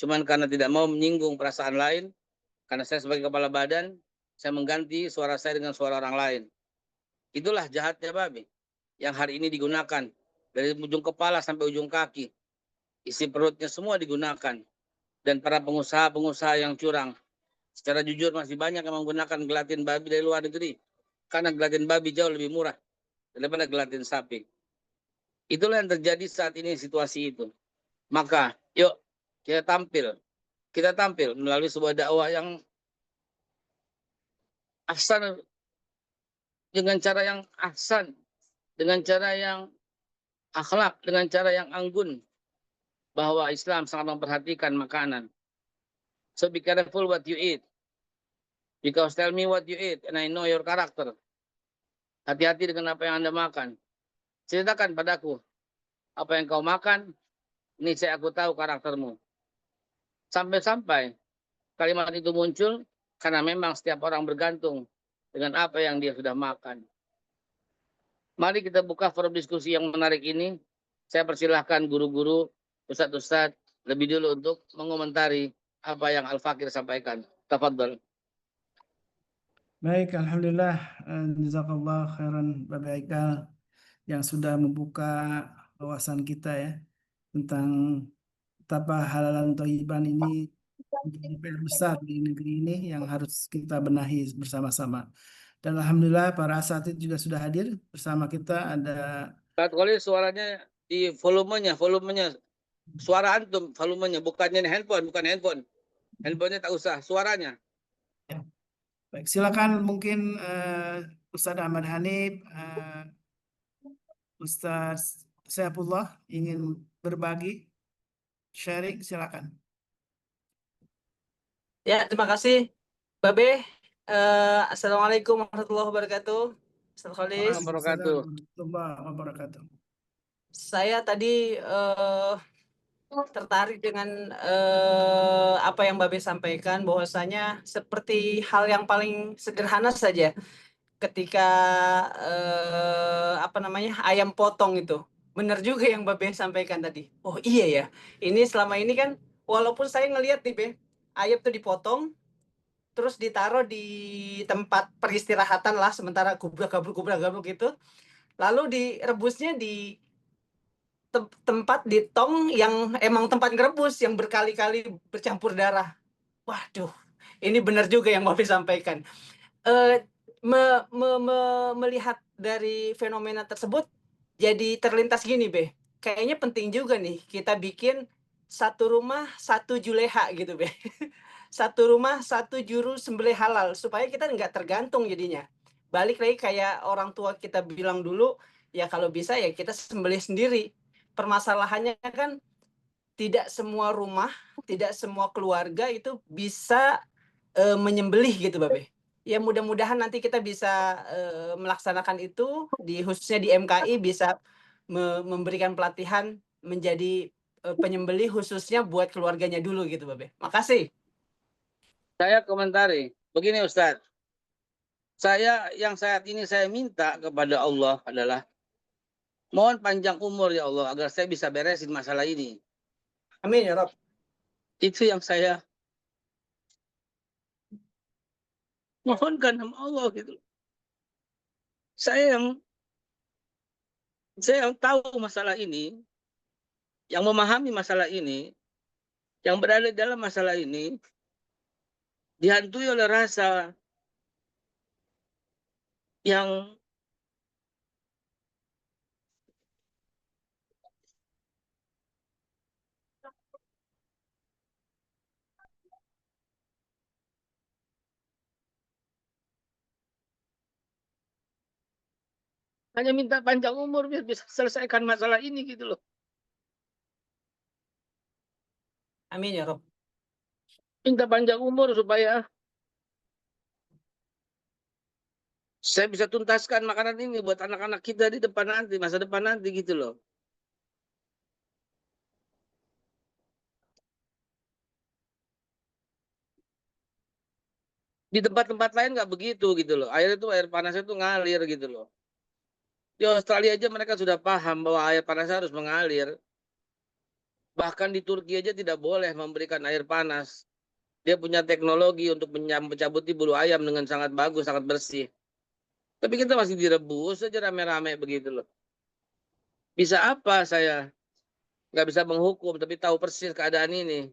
Cuman karena tidak mau menyinggung perasaan lain. Karena saya sebagai kepala badan, saya mengganti suara saya dengan suara orang lain. Itulah jahatnya babi. Yang hari ini digunakan. Dari ujung kepala sampai ujung kaki. Isi perutnya semua digunakan. Dan para pengusaha-pengusaha yang curang. Secara jujur masih banyak yang menggunakan gelatin babi dari luar negeri. Karena gelatin babi jauh lebih murah daripada gelatin sapi. Itulah yang terjadi saat ini situasi itu. Maka yuk kita tampil melalui sebuah dakwah yang ahsan, dengan cara yang ahsan, dengan cara yang akhlak, dengan cara yang anggun, bahwa Islam sangat memperhatikan makanan. So be careful what you eat. Because tell me what you eat and I know your character. Hati-hati dengan apa yang Anda makan. Ceritakan padaku apa yang kau makan, ini aku tahu karaktermu. Sampai-sampai kalimat itu muncul karena memang setiap orang bergantung dengan apa yang dia sudah makan. Mari kita buka forum diskusi yang menarik ini. Saya persilahkan guru-guru, ustadz-ustadz lebih dulu untuk mengomentari apa yang Al-Fakir sampaikan. Tafadhol. Baik, alhamdulillah, jazakallah khairan Bapak Haikal yang sudah membuka wawasan kita ya tentang betapa halalan thayyiban ini menjadi PR besar di negeri ini yang harus kita benahi bersama-sama. Dan alhamdulillah para asatidz juga sudah hadir bersama kita. Ada Ustadz Khalil, suaranya di volumenya, suara antum, volumenya, bukannya handphone, bukan handphone. Handphonenya tak usah, suaranya. baik, silakan mungkin Ustadz Ahmad Hanif, Ustadz Saifullah ingin berbagi, sharing, silakan. Ya, terima kasih, Babe. Assalamualaikum warahmatullahi wabarakatuh. Ustaz Khalis. Waalaikumsalam warahmatullahi wabarakatuh. Saya tadi tertarik dengan apa yang Babe sampaikan, bahwasanya seperti hal yang paling sederhana saja ketika ayam potong itu. Benar juga yang Babe sampaikan tadi. Oh iya ya, ini selama ini kan walaupun saya ngelihat nih Be, ayam tuh dipotong terus ditaruh di tempat peristirahatan lah, sementara gubrak-gabruk gitu. Lalu direbusnya di tempat di tong yang emang tempat ngerebus yang berkali-kali bercampur darah. Waduh, ini benar juga yang Bapak sampaikan. Melihat dari fenomena tersebut, jadi terlintas gini, Be. Kayaknya penting juga nih kita bikin satu rumah satu juleha gitu, Be. Satu rumah satu juru sembelih halal supaya kita nggak tergantung jadinya. Balik lagi kayak orang tua kita bilang dulu, ya kalau bisa ya kita sembelih sendiri. Permasalahannya kan tidak semua rumah, tidak semua keluarga itu bisa menyembelih gitu, Babe. Ya mudah-mudahan nanti kita bisa melaksanakan itu khususnya di MKI bisa memberikan pelatihan menjadi penyembelih khususnya buat keluarganya dulu gitu, Babe. Makasih. Saya komentari, begini Ustadz. Yang saat ini saya minta kepada Allah adalah mohon panjang umur ya Allah agar saya bisa beresin masalah ini. Amin ya Rabb. Itu yang saya mohonkan sama Allah gitu. Saya yang tahu masalah ini, yang memahami masalah ini, yang berada dalam masalah ini, dihantui oleh rasa yang hanya minta panjang umur biar bisa selesaikan masalah ini gitu loh. Amin ya Rabb. Minta panjang umur supaya saya bisa tuntaskan makanan ini buat anak-anak kita di depan nanti, masa depan nanti gitu loh. Di tempat-tempat lain nggak begitu gitu loh. Air panasnya itu ngalir gitu loh. Di Australia aja mereka sudah paham bahwa air panas harus mengalir. Bahkan di Turki aja tidak boleh memberikan air panas. Dia punya teknologi untuk mencabuti bulu ayam dengan sangat bagus, sangat bersih. Tapi kita masih direbus aja rame-rame begitu loh. Bisa apa saya? Nggak bisa menghukum, tapi tahu persis keadaan ini.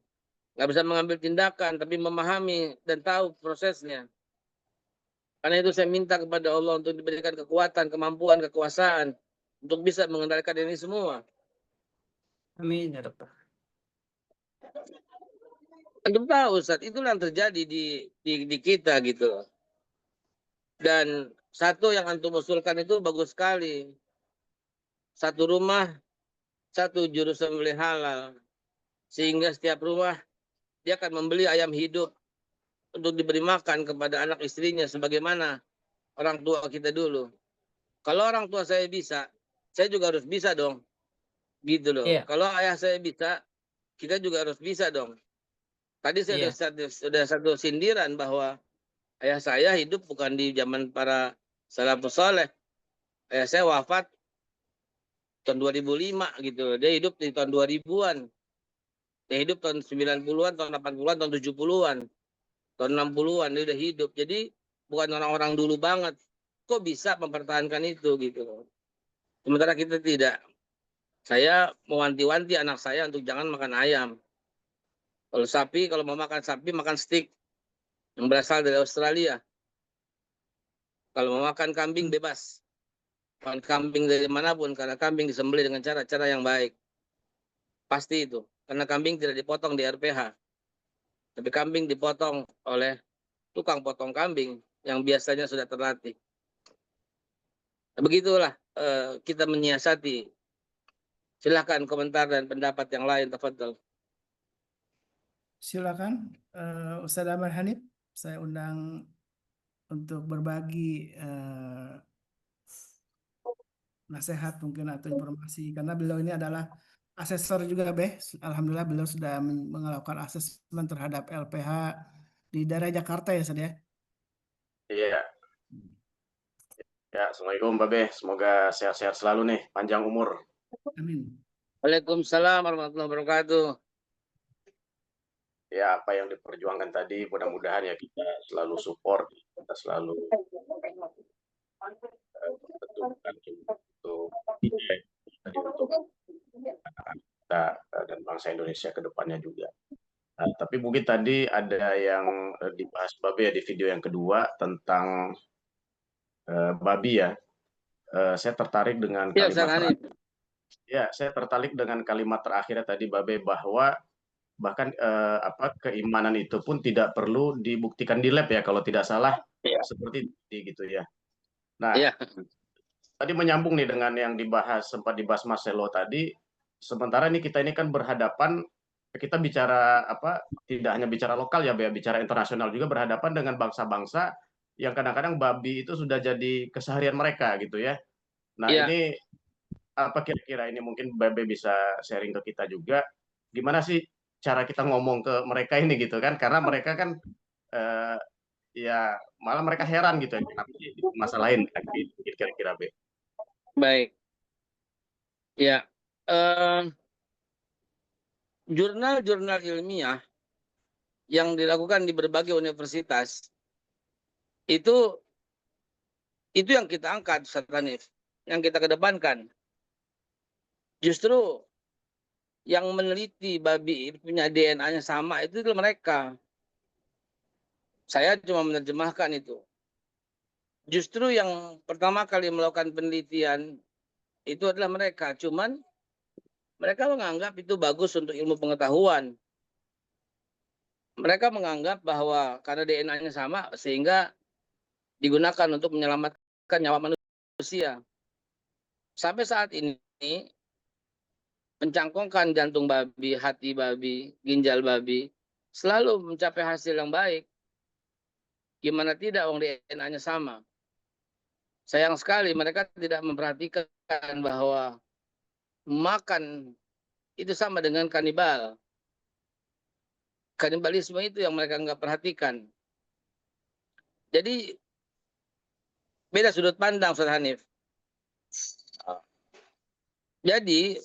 Nggak bisa mengambil tindakan, tapi memahami dan tahu prosesnya. Karena itu saya minta kepada Allah untuk diberikan kekuatan, kemampuan, kekuasaan untuk bisa mengendalikan ini semua. Amin ya Rabb. Antum tahu Ustaz, itulah yang terjadi di kita gitu. Dan satu yang antum usulkan itu bagus sekali. Satu rumah, satu juru sembelih halal. Sehingga setiap rumah dia akan membeli ayam hidup. untuk diberi makan kepada anak istrinya sebagaimana orang tua kita dulu. Kalau orang tua saya bisa, saya juga harus bisa dong. Gitu loh. Iya. Kalau ayah saya bisa, kita juga harus bisa dong. Tadi saya Iya. sudah satu sindiran bahwa ayah saya hidup bukan di zaman para salafus saleh. Ayah saya wafat tahun 2005 gitu. Dia hidup di tahun 2000-an. Dia hidup tahun 90-an, tahun 80-an, tahun 70-an. Tahun 60-an dia udah hidup. Jadi bukan orang-orang dulu banget. Kok bisa mempertahankan itu gitu. Sementara kita tidak. Saya mewanti-wanti anak saya untuk jangan makan ayam. Kalau sapi, kalau mau makan sapi, makan steak yang berasal dari Australia. Kalau mau makan kambing, bebas. Makan kambing dari manapun, karena kambing disembelih dengan cara-cara yang baik. Pasti itu. Karena kambing tidak dipotong di RPH. Tapi kambing dipotong oleh tukang potong kambing yang biasanya sudah terlatih. Begitulah kita menyiasati. Silakan komentar dan pendapat yang lain, tafadhol. Silakan Ustaz Ahmad Hanif, saya undang untuk berbagi nasihat mungkin atau informasi, karena beliau ini adalah asesor juga, Beh. Alhamdulillah beliau sudah melakukan asesmen terhadap LPH di daerah Jakarta ya, Ustaz ya. Iya. Ya, Assalamualaikum Mbak Beh. Semoga sehat-sehat selalu nih, panjang umur. Amin. Waalaikumsalam warahmatullahi wabarakatuh. Ya, apa yang diperjuangkan tadi, mudah-mudahan ya kita selalu support, kita selalu tentukan untuk kita dan bangsa Indonesia ke depannya juga. Tapi mungkin tadi ada yang dibahas Babe ya di video yang kedua tentang babi ya. Saya tertarik dengan Ya, kalimat Ustaz Hanif. Ya, saya tertarik dengan kalimat terakhirnya tadi Babe bahwa bahkan keimanan itu pun tidak perlu dibuktikan di lab ya kalau tidak salah seperti itu gitu ya. Nah, tadi menyambung nih dengan yang sempat dibahas Marcelo tadi. Sementara kita ini kan berhadapan, kita bicara tidak hanya bicara lokal ya, bicara internasional juga, berhadapan dengan bangsa-bangsa yang kadang-kadang babi itu sudah jadi keseharian mereka gitu ya. Nah, ini apa kira-kira ini mungkin Babe bisa sharing ke kita juga, gimana sih cara kita ngomong ke mereka ini gitu kan, karena mereka kan ya malah mereka heran gitu ya, kenapa sih masalahin kira-kira Be. Baik. Ya, jurnal-jurnal ilmiah yang dilakukan di berbagai universitas itu yang kita angkat, Ustaz Hanif, yang kita kedepankan. Justru yang meneliti babi punya DNA-nya sama itu adalah mereka. Saya cuma menerjemahkan itu. Justru yang pertama kali melakukan penelitian itu adalah mereka. Cuman mereka menganggap itu bagus untuk ilmu pengetahuan. Mereka menganggap bahwa karena DNA-nya sama sehingga digunakan untuk menyelamatkan nyawa manusia. Sampai saat ini mencangkongkan jantung babi, hati babi, ginjal babi selalu mencapai hasil yang baik. Gimana tidak wong DNA-nya sama. Sayang sekali mereka tidak memperhatikan bahwa makan itu sama dengan kanibal. Kanibalisme itu yang mereka nggak perhatikan. Jadi beda sudut pandang, Ustaz Hanif. Jadi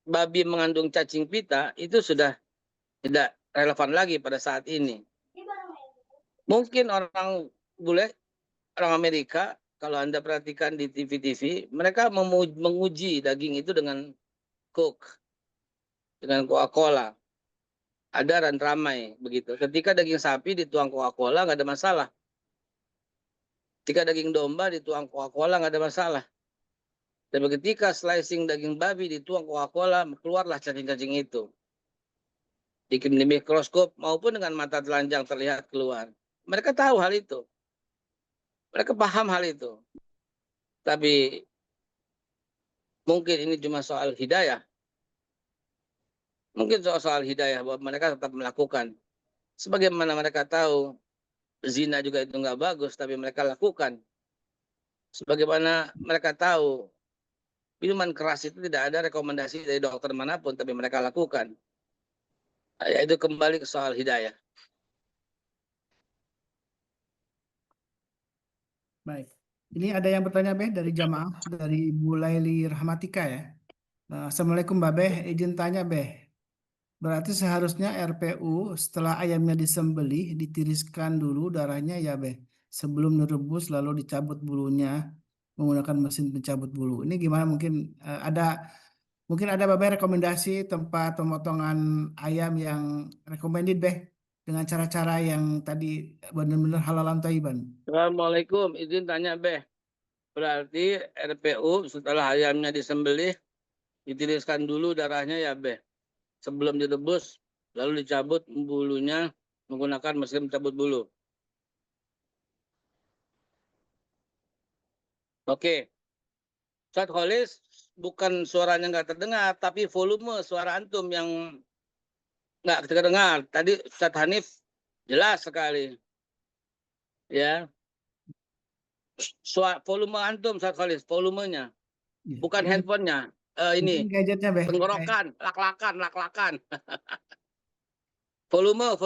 babi mengandung cacing pita itu sudah tidak relevan lagi pada saat ini. Mungkin orang bule, orang Amerika, kalau Anda perhatikan di TV-TV, mereka menguji daging itu dengan Coke, dengan Coca-Cola. Ada dan ramai begitu. Ketika daging sapi dituang Coca-Cola nggak ada masalah. Ketika daging domba dituang Coca-Cola nggak ada masalah. Dan ketika slicing daging babi dituang Coca-Cola, keluarlah cacing-cacing itu. Di mikroskop maupun dengan mata telanjang terlihat keluar. Mereka tahu hal itu. Mereka paham hal itu. Tapi mungkin ini cuma soal hidayah. Mungkin soal hidayah bahwa mereka tetap melakukan. Sebagaimana mereka tahu zina juga itu nggak bagus, tapi mereka lakukan. Sebagaimana mereka tahu minuman keras itu tidak ada rekomendasi dari dokter manapun, tapi mereka lakukan. Yaitu kembali ke soal hidayah. Baik. Ini ada yang bertanya Beh dari jamaah dari Ibu Laili Rahmatika ya. Assalamualaikum Mbak Beh, izin tanya Beh. Berarti seharusnya RPU setelah ayamnya disembelih ditiriskan dulu darahnya ya Beh. Sebelum direbus lalu dicabut bulunya menggunakan mesin pencabut bulu. Ini gimana mungkin ada Mbak Beh rekomendasi tempat pemotongan ayam yang recommended Beh dengan cara-cara yang tadi benar-benar halalan thayyiban. Assalamualaikum, izin tanya Beh. Berarti RPU setelah ayamnya disembelih ditiriskan dulu darahnya ya Beh. Sebelum direbus lalu dicabut bulunya menggunakan mesin pencabut bulu. Oke. Ustaz Kholis, bukan suaranya nggak terdengar, tapi volume suara antum yang nggak terdengar. Tadi Ustaz Hanif jelas sekali. Ya. Volume antum Ustaz Kholis, volumenya. Ya, Bukan handphonenya. Ini mungkin gadgetnya Beh. tenggorokan, lak-lakan. Volume,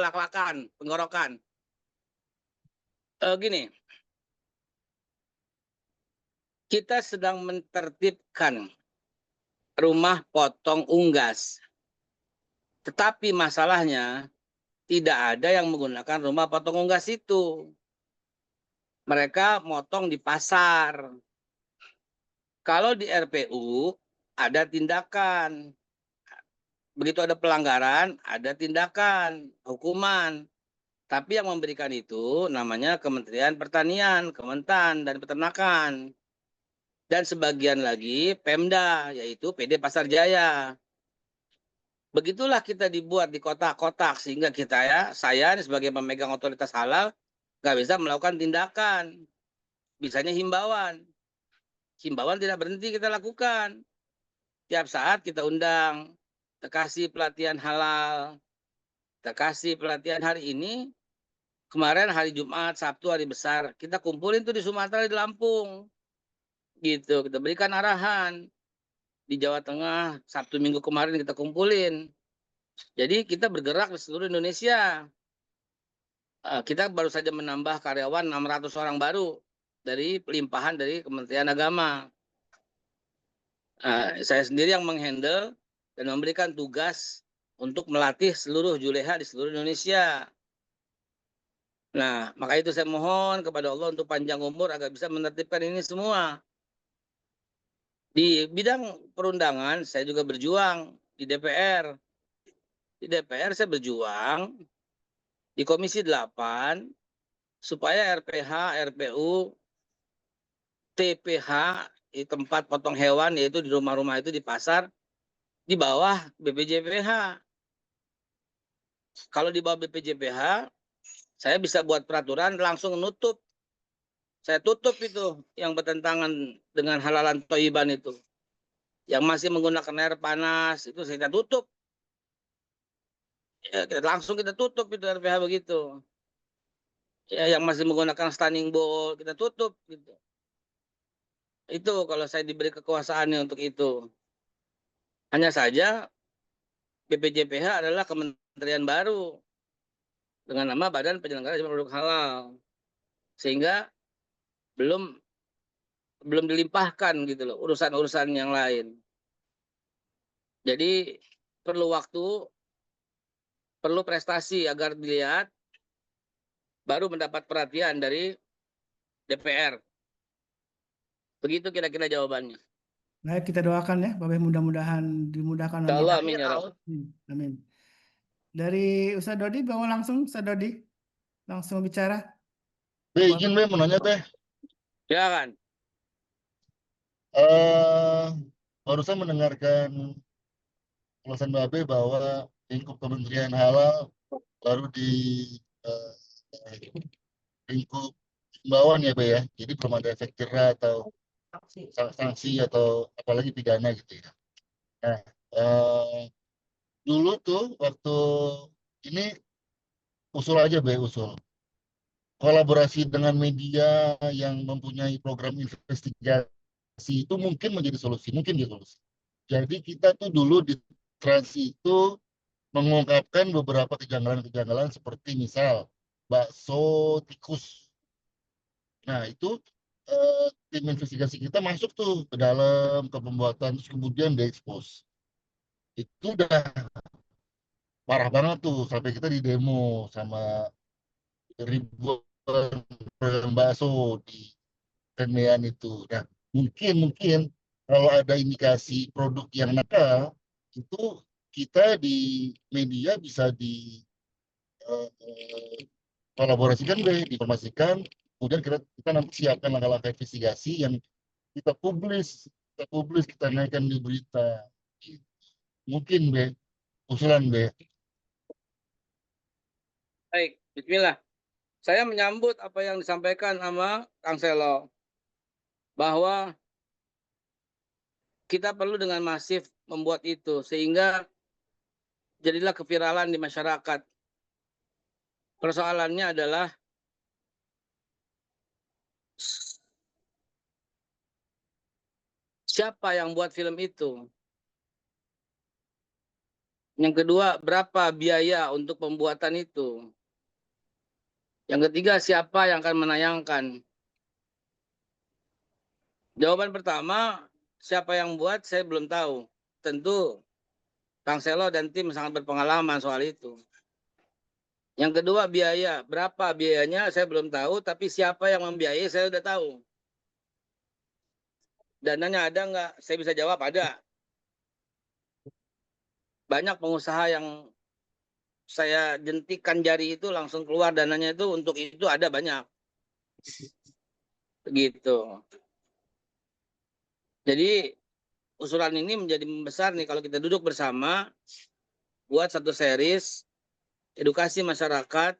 lak-lakan, tenggorokan. Gini. Kita sedang mentertibkan rumah potong unggas. Tetapi masalahnya tidak ada yang menggunakan rumah potong unggas itu. Mereka motong di pasar. Kalau di RPU ada tindakan. Begitu ada pelanggaran, ada tindakan, hukuman. Tapi yang memberikan itu namanya Kementerian Pertanian, Kementan, dan Peternakan. Dan sebagian lagi Pemda, yaitu PD Pasar Jaya. Begitulah kita dibuat di kotak-kotak sehingga saya sebagai pemegang otoritas halal nggak bisa melakukan tindakan. Bisanya himbauan. Himbauan tidak berhenti kita lakukan. Tiap saat kita undang, kita kasih pelatihan halal, kita kasih pelatihan hari ini. Kemarin hari Jumat, Sabtu, hari besar, kita kumpulin tuh di Sumatera, di Lampung. Gitu, kita berikan arahan. Di Jawa Tengah, Sabtu Minggu kemarin kita kumpulin. Jadi kita bergerak di seluruh Indonesia. Kita baru saja menambah karyawan 600 orang baru dari pelimpahan dari Kementerian Agama. Saya sendiri yang menghandle dan memberikan tugas untuk melatih seluruh juleha di seluruh Indonesia. Nah, maka itu saya mohon kepada Allah untuk panjang umur agar bisa menertibkan ini semua. Di bidang perundangan saya juga berjuang di DPR. Di DPR saya berjuang di Komisi 8 supaya RPH, RPU, TPH di tempat potong hewan yaitu di rumah-rumah itu di pasar di bawah BPJPH. Kalau di bawah BPJPH saya bisa buat peraturan langsung nutup. Saya tutup itu yang bertentangan dengan halalan thayyiban itu. Yang masih menggunakan air panas itu saya tutup. Ya, langsung kita tutup itu RPH begitu. Ya, yang masih menggunakan stunning ball kita tutup gitu. Itu kalau saya diberi kekuasaannya untuk itu. Hanya saja BPJPH adalah kementerian baru dengan nama Badan Penyelenggara Produk Halal. Sehingga belum dilimpahkan gitu loh urusan-urusan yang lain. Jadi perlu waktu, perlu prestasi agar dilihat baru mendapat perhatian dari DPR. Begitu kira-kira jawabannya. Baik, kita doakan ya, Bapak mudah-mudahan dimudahkan Insya Allah. Allah, amin ya Rabb. Amin. Dari Ustaz Dodi, bawa langsung Ustaz Dodi. Langsung bicara. Izin Beh, mau nanya Beh. Silakan. Barusan mendengarkan ulasan Babe bahwa lingkup Kementerian Halal baru di lingkup himbauan ya Be ya. Jadi belum ada efek jera atau sanksi atau apalagi pidana gitu ya. Nah, dulu tuh waktu ini usul aja Be, usul. Kolaborasi dengan media yang mempunyai program investigasi itu mungkin menjadi solusi, mungkin jadi solusi. Jadi kita tuh dulu di Trans itu mengungkapkan beberapa kejanggalan-kejanggalan seperti misal bakso tikus. Nah itu tim investigasi kita masuk tuh ke dalam ke pembuatan terus kemudian diekspos. Itu udah parah banget tuh sampai kita di demo sama ribuan pedagang bakso di tendean itu. Nah, mungkin kalau ada indikasi produk yang nakal itu kita di media bisa di kolaborasikan deh, diinformasikan, kemudian kita nanti siapkan langkah-langkah investigasi yang kita naikkan di berita. Mungkin Be, usulan Be. Baik, bismillah. Saya menyambut apa yang disampaikan sama Kang Selo, bahwa kita perlu dengan masif membuat itu, sehingga jadilah keviralan di masyarakat. Persoalannya adalah siapa yang buat film itu? Yang kedua, berapa biaya untuk pembuatan itu? Yang ketiga, siapa yang akan menayangkan? Jawaban pertama, siapa yang buat saya belum tahu. Tentu Kang Selo dan tim sangat berpengalaman soal itu. Yang kedua, biaya. Berapa biayanya saya belum tahu, tapi siapa yang membiayai saya sudah tahu. Dananya ada nggak? Saya bisa jawab ada. Banyak pengusaha yang saya jentikan jari itu langsung keluar dananya itu, untuk itu ada banyak. Begitu. Jadi usulan ini menjadi membesar nih kalau kita duduk bersama, buat satu series, edukasi masyarakat,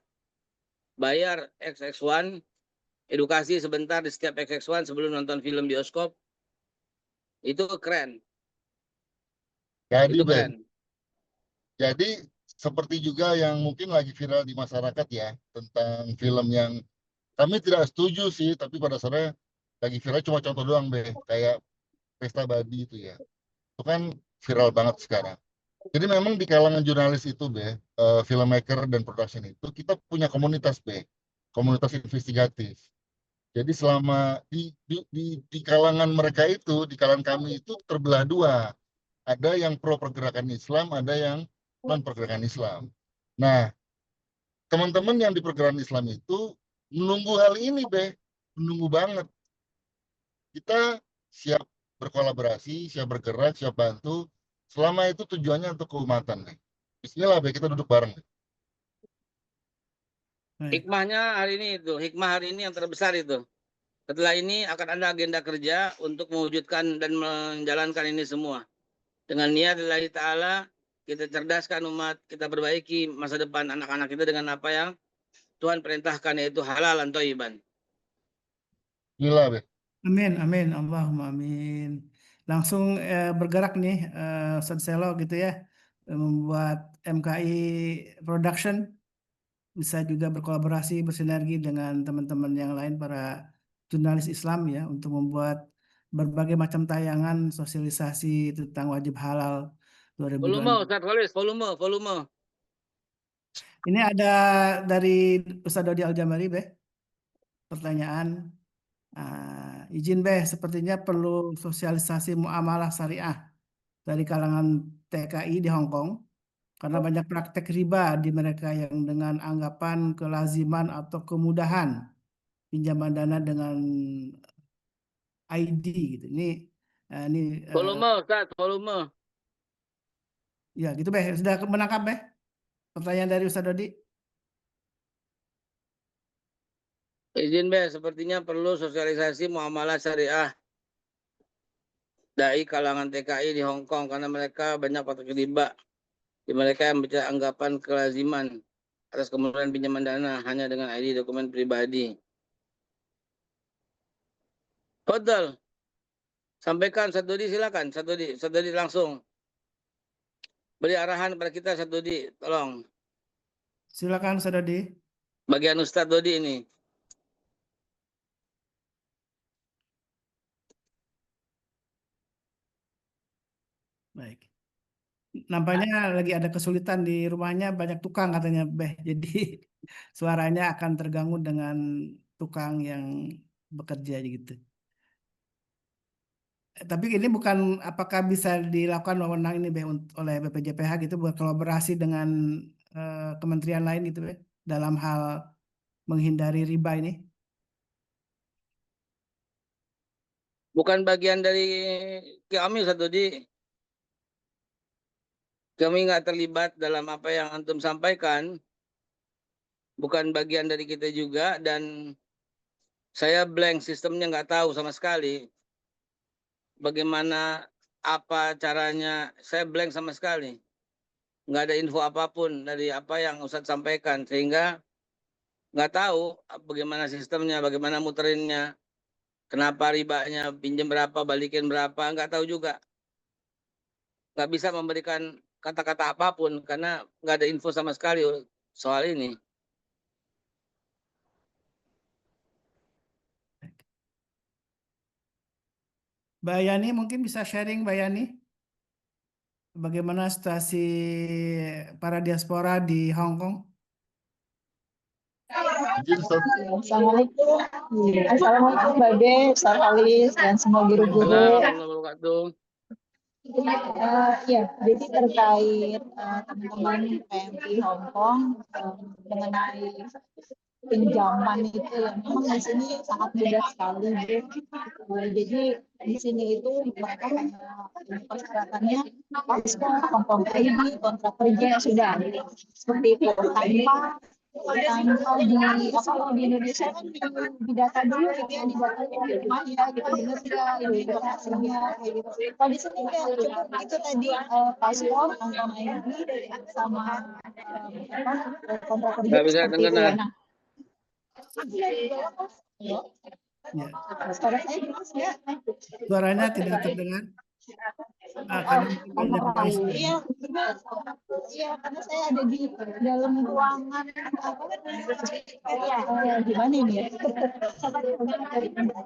bayar XX1, edukasi sebentar di setiap XX1 sebelum nonton film bioskop, itu keren. Jadi Itu Be, keren. jadi seperti juga yang mungkin lagi viral di masyarakat ya tentang film yang kami tidak setuju sih, tapi pada dasarnya lagi viral cuma contoh doang Be, kayak Pesta Babi itu ya. Itu kan viral banget sekarang. Jadi memang di kalangan jurnalis itu Be, filmmaker dan production itu kita punya komunitas Be, komunitas investigatif. Jadi selama di kalangan mereka itu, di kalangan kami itu terbelah dua. Ada yang pro pergerakan Islam, ada yang non pergerakan Islam. Nah, teman-teman yang di pergerakan Islam itu menunggu hal ini, Be. Menunggu banget. Kita siap berkolaborasi, siap bergerak, siap bantu. Selama itu tujuannya untuk keumatan, Be. Bismillah, Be, kita duduk bareng. Hikmahnya hari ini itu, hikmah hari ini yang terbesar itu. Setelah ini akan ada agenda kerja untuk mewujudkan dan menjalankan ini semua. Dengan niat lillahi ta'ala, kita cerdaskan umat, kita perbaiki masa depan anak-anak kita dengan apa yang Tuhan perintahkan, yaitu halal dan thayyiban. Bismillah, Be. Amin, amin, Allahumma amin. Langsung bergerak nih Ustadz Selo gitu ya, membuat MKI Production, bisa juga berkolaborasi, bersinergi dengan teman-teman yang lain, para jurnalis Islam ya, untuk membuat berbagai macam tayangan sosialisasi tentang wajib halal 2022. Volume, Ustaz Khalis, volume. Ini ada dari Ustadz Dodi Al-Jamari, Beh. Pertanyaan. Izin Beh, sepertinya perlu sosialisasi muamalah syariah dari kalangan TKI di Hong Kong, karena banyak praktek riba di mereka yang dengan anggapan kelaziman atau kemudahan pinjaman dana dengan ID gitu. Ini Volume, Ustaz, volume. ya gitu Beh. Sudah menangkap Beh pertanyaan dari Ustadz Dodi? Izin Beh, sepertinya perlu sosialisasi muamalah syariah dari kalangan TKI di Hong Kong, karena mereka banyak praktek riba di mereka yang bicara anggapan kelaziman atas kemudahan pinjaman dana hanya dengan ID dokumen pribadi. Betul. Sampaikan Ustadz Dodi, silakan Ustadz Dodi langsung beri arahan kepada kita, Ustadz Dodi, tolong. Silakan Ustaz Dodi. Bagian Ustadz Dodi ini. Baik. Nampaknya lagi ada kesulitan di rumahnya, banyak tukang katanya Beh. Jadi suaranya akan terganggu dengan tukang yang bekerja gitu. Tapi ini bukan apakah bisa dilakukan wewenang ini Beh oleh BPJPH gitu berkolaborasi dengan kementerian lain gitu Beh dalam hal menghindari riba ini. Bukan bagian dari kami Ustadz Dodi. Kami nggak terlibat dalam apa yang antum sampaikan. Bukan bagian dari kita juga dan saya blank sistemnya nggak tahu sama sekali. Bagaimana apa caranya, saya blank sama sekali. Nggak ada info apapun dari apa yang Ustadz sampaikan. Sehingga nggak tahu bagaimana sistemnya, bagaimana muterinnya. Kenapa ribanya, pinjam berapa, balikin berapa, nggak tahu juga. Nggak bisa memberikan kata-kata apapun karena nggak ada info sama sekali soal ini. Mbak Yani mungkin bisa sharing Mbak Yani bagaimana situasi para diaspora di Hong Kong? Assalamualaikum. Assalamualaikum Mbak Be, Ustaz Halis, dan semua guru-guru. Ya, jadi terkait teman-teman PMI Hong Kong mengenai pinjaman itu ya, memang di sini sangat mudah sekali, Bu. Jadi di sini itu mereka hanya persyaratannya paspor, kontrak kredit, kontrak kerja sudah seperti itu tanpa di Indonesia kan di data dulu gitu ya, di data di rumahnya gitu bener nggak ini informasinya kayak gitu. Kalau di sini kayak cukup itu tadi paspor, kontrak ID sama kontrak kerja seperti itu ya. Nah, Ya. suara saya jelas ya? Suaranya tidak terdengar. Iya, karena saya ada di dalam ruangan gimana ini ya?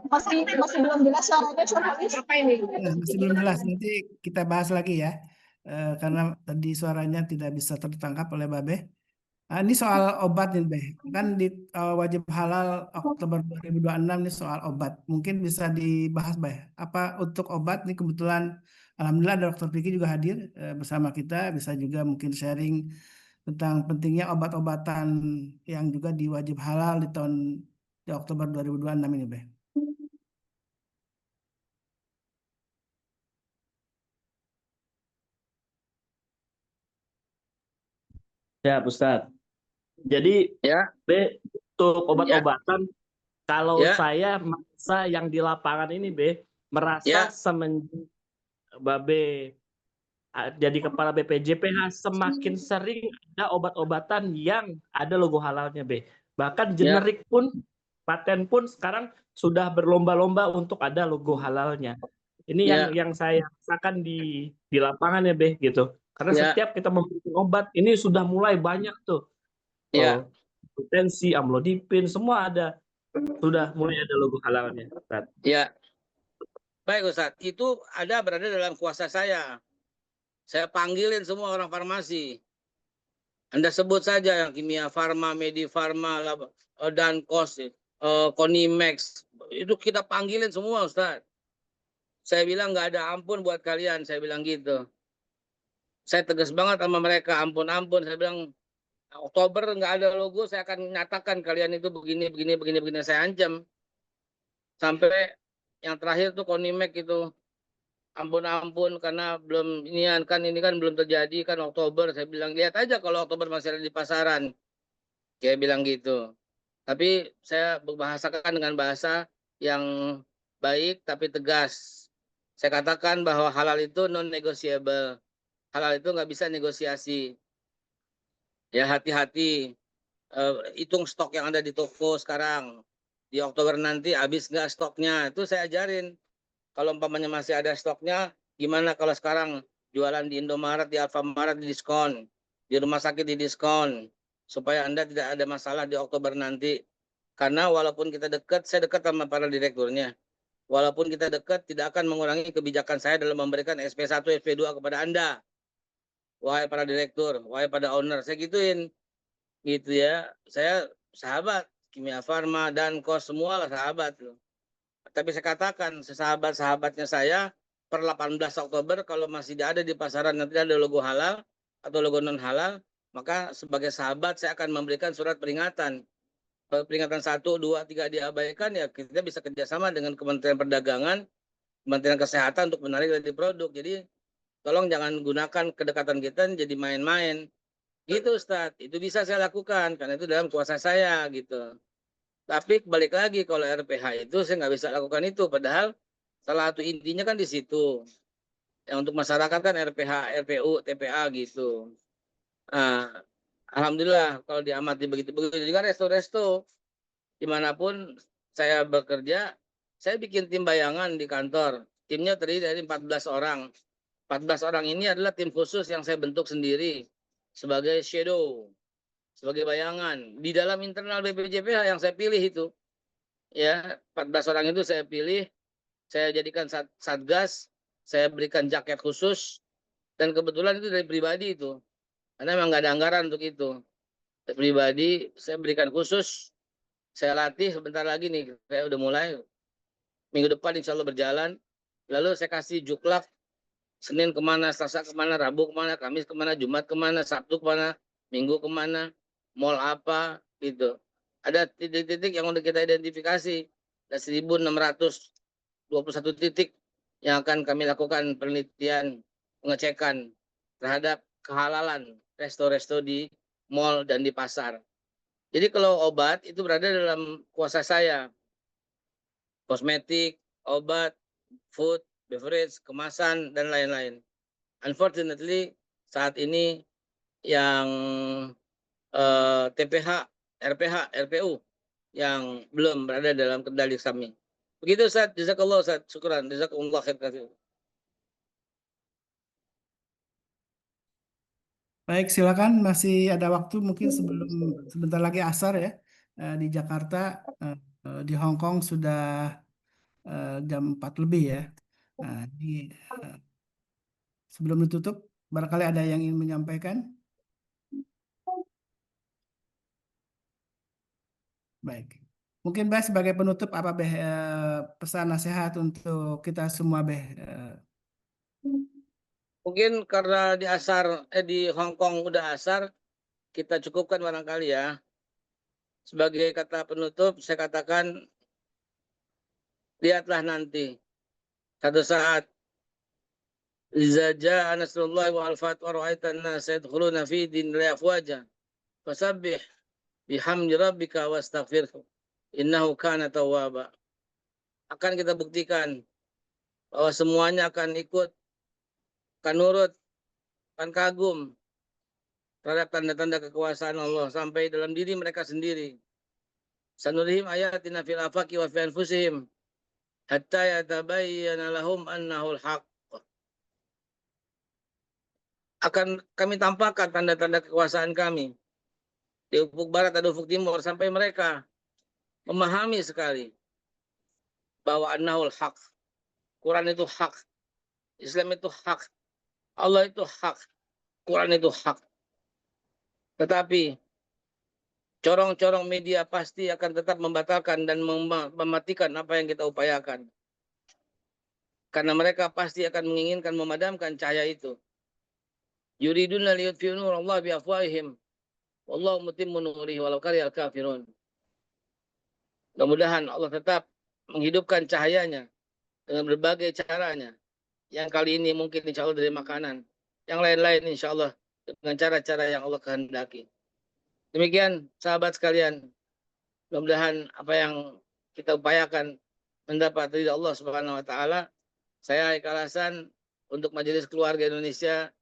Masih belum jelas suaranya masih belum jelas. Nanti kita bahas lagi ya, karena tadi suaranya tidak bisa tertangkap oleh Babe. Ini soal obat nih, Beh. Kan di wajib halal Oktober 2026 ini soal obat. Mungkin bisa dibahas, Beh. Apa untuk obat nih kebetulan Alhamdulillah ada Dr. Vicky juga hadir bersama kita. Bisa juga mungkin sharing tentang pentingnya obat-obatan yang juga diwajib halal di Oktober 2026 ini, Beh. Ya, Ustadz. Jadi, Ya. untuk obat-obatan, kalau Ya. saya merasa yang di lapangan ini, merasa semenjak Babe jadi kepala BPJPH semakin sering ada obat-obatan yang ada logo halalnya, Bahkan generik pun, paten pun sekarang sudah berlomba-lomba untuk ada logo halalnya. Ini yang saya rasakan di lapangan ya, gitu. Karena setiap kita memberikan obat, ini sudah mulai banyak tuh. Potensi, amlodipin, semua ada. Sudah mulai ada logo halalnya. Ustaz. Ya. Baik Ustaz, itu berada dalam kuasa saya. Saya panggilin semua orang farmasi. Anda sebut saja yang Kimia Farma, Medi Farma, Dankos, Konimax. Itu kita panggilin semua Ustaz. Saya bilang nggak ada ampun buat kalian, saya bilang gitu. Saya tegas banget sama mereka, ampun. Saya bilang Oktober nggak ada logo, saya akan nyatakan kalian itu begini. Saya ancam. Sampai yang terakhir tuh Konimax itu. Ampun karena belum ini kan belum terjadi kan Oktober. Saya bilang lihat aja kalau Oktober masih ada di pasaran. Dia bilang gitu. Tapi saya berbahasakan dengan bahasa yang baik tapi tegas. Saya katakan bahwa halal itu non-negotiable. Halal itu nggak bisa negosiasi. Ya hati-hati. Hitung stok yang ada di toko sekarang. Di Oktober nanti habis nggak stoknya. Itu saya ajarin. Kalau umpamanya masih ada stoknya, gimana kalau sekarang jualan di Indomaret, di Alfamaret di diskon, di rumah sakit di diskon, supaya Anda tidak ada masalah di Oktober nanti. Karena walaupun kita dekat, saya dekat sama para direkturnya. Walaupun kita dekat, tidak akan mengurangi kebijakan saya dalam memberikan SP1, SP2 kepada Anda. Wahai para direktur, wahai pada owner, saya gituin. Gitu ya. Saya sahabat, Kimia Farma, Danco, semua lah sahabat. Tapi saya katakan, sesahabat-sahabatnya saya, per 18 Oktober, kalau masih ada di pasaran nanti ada logo halal atau logo non halal, maka sebagai sahabat saya akan memberikan surat peringatan. Kalau peringatan 1, 2, 3 diabaikan, ya kita bisa kerjasama dengan Kementerian Perdagangan, Kementerian Kesehatan untuk menarik dari produk. Jadi tolong jangan gunakan kedekatan kita jadi main-main. Gitu Ustadz, itu bisa saya lakukan karena itu dalam kuasa saya gitu. Tapi balik lagi kalau RPH itu saya nggak bisa lakukan itu. Padahal salah satu intinya kan di situ. Yang untuk masyarakat kan RPH, RPU, TPA gitu. Nah, alhamdulillah kalau diamati begitu juga resto-resto dimanapun saya bekerja, saya bikin tim bayangan di kantor. Timnya terdiri dari 14 orang. 14 orang ini adalah tim khusus yang saya bentuk sendiri sebagai shadow, sebagai bayangan. Di dalam internal BPJPH yang saya pilih itu, ya 14 orang itu saya pilih, saya jadikan satgas, saya berikan jaket khusus, dan kebetulan itu dari pribadi itu. Karena memang nggak ada anggaran untuk itu. Dari pribadi, saya berikan khusus, saya latih sebentar lagi nih, saya udah mulai, minggu depan insya Allah berjalan, lalu saya kasih juklak, Senin kemana, Selasa kemana, Rabu kemana, Kamis kemana, Jumat kemana, Sabtu kemana, Minggu kemana, mall apa, gitu. Ada titik-titik yang udah kita identifikasi. Ada 1.621 titik yang akan kami lakukan penelitian, pengecekan terhadap kehalalan resto-resto di mall dan di pasar. Jadi kalau obat itu berada dalam kuasa saya. Kosmetik, obat, food, beverage, kemasan, dan lain-lain. Unfortunately, saat ini yang TPH, RPH, RPU yang belum berada dalam kendali kami. Begitu Ustaz, jazakallah Ustaz, syukran, jazakumullah khair kasih. Baik, silakan masih ada waktu mungkin sebelum sebentar lagi asar ya. Di Jakarta, di Hong Kong sudah jam 4 lebih ya. Nah, sebelum ditutup, barangkali ada yang ingin menyampaikan. Baik. Mungkin Beh sebagai penutup apa Beh pesan nasihat untuk kita semua Beh? Mungkin karena di Hong Kong udah asar, kita cukupkan barangkali ya. Sebagai kata penutup, saya katakan, lihatlah nanti, satu saat, iza jaa nasrullahi wal fath wa ra'aitan nasa yadkhuluna fi dinillahi afwaja fasabbih bihamdi rabbika wastaghfirhu innahu kana tawwaba. Akan kita buktikan bahwa semuanya akan ikut, akan nurut, akan kagum terhadap tanda-tanda kekuasaan Allah sampai dalam diri mereka sendiri. Sanurihim ayatina fil afaqi wa fi anfusihim hatta yatabayyana lahum annahul haqq. Akan kami tampakkan tanda-tanda kekuasaan kami di ufuk barat dan ufuk timur sampai mereka memahami sekali bahwa annahul haq. Quran itu hak, Islam itu hak, Allah itu hak, Quran itu hak. Tetapi corong-corong media pasti akan tetap membatalkan dan mematikan apa yang kita upayakan. Karena mereka pasti akan menginginkan memadamkan cahaya itu. Yuriduna liyutfi'u nurallahi biafwahihim wallahu mutimmu nurihi walau karihal kafirun. Mudah-mudahan Allah tetap menghidupkan cahayanya dengan berbagai caranya. Yang kali ini mungkin insya Allah dari makanan. Yang lain-lain insya Allah dengan cara-cara yang Allah kehendaki. Demikian sahabat sekalian. Mudah-mudahan apa yang kita upayakan mendapat ridha Allah Subhanahu wa taala. Saya Haikal Hasan untuk Majelis Keluarga Indonesia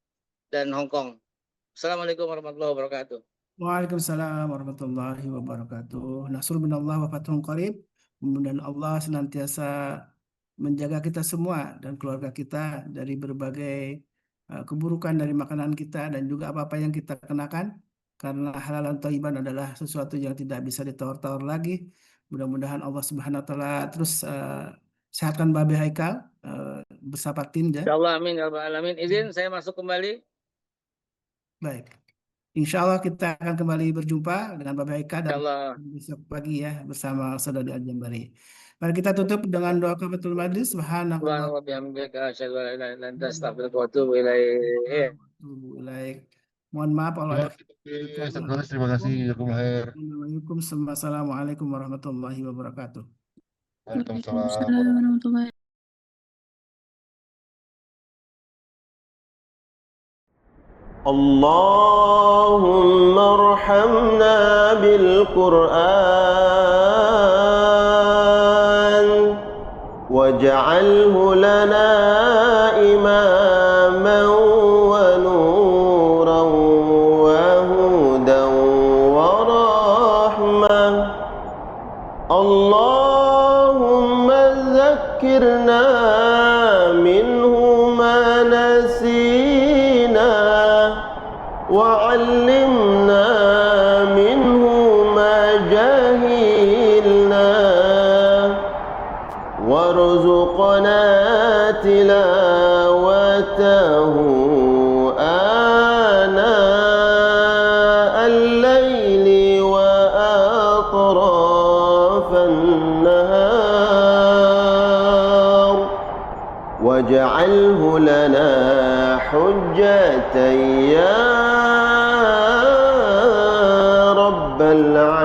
dan Hong Kong. Assalamualaikum warahmatullahi wabarakatuh. Waalaikumsalam warahmatullahi wabarakatuh. Nasrul minallah wa fathun qarib. Mudah-mudahan Allah senantiasa menjaga kita semua dan keluarga kita dari berbagai keburukan dari makanan kita dan juga apa-apa yang kita kenakan. karena halalan thayyiban adalah sesuatu yang tidak bisa ditawar-tawar lagi. Mudah-mudahan Allah Subhanahu wa taala terus sehatkan Babe Haikal bersama tim ya. Insyaallah, amin ya rabbal alamin. Izin saya masuk kembali. Baik. Insya Allah kita akan kembali berjumpa dengan Babe Haikal dan Insyaallah. besok pagi ya bersama Saudari Al-Jambari. Mari kita tutup dengan doa kafaratul majlis. Subhanallah. Subhanallah wa bihamdika asyhadu an la ilaha illa anta astaghfiruka wa atubu ilaik. Mohon maaf kalau ada. Terima kasih. Assalamualaikum warahmatullahi wabarakatuh. Waalaikumsalam. warahmatullahi. اللهم ارحمنا بالقرآن واجعله لنا إماما ونورا وهدى ورحمة اللهم ذكرنا منه ما نسينا وعلمنا منه ما جهلنا وارزقنا تلاوته آناء الليل وأطراف النهار واجعله لنا حجة يا رب العالمين.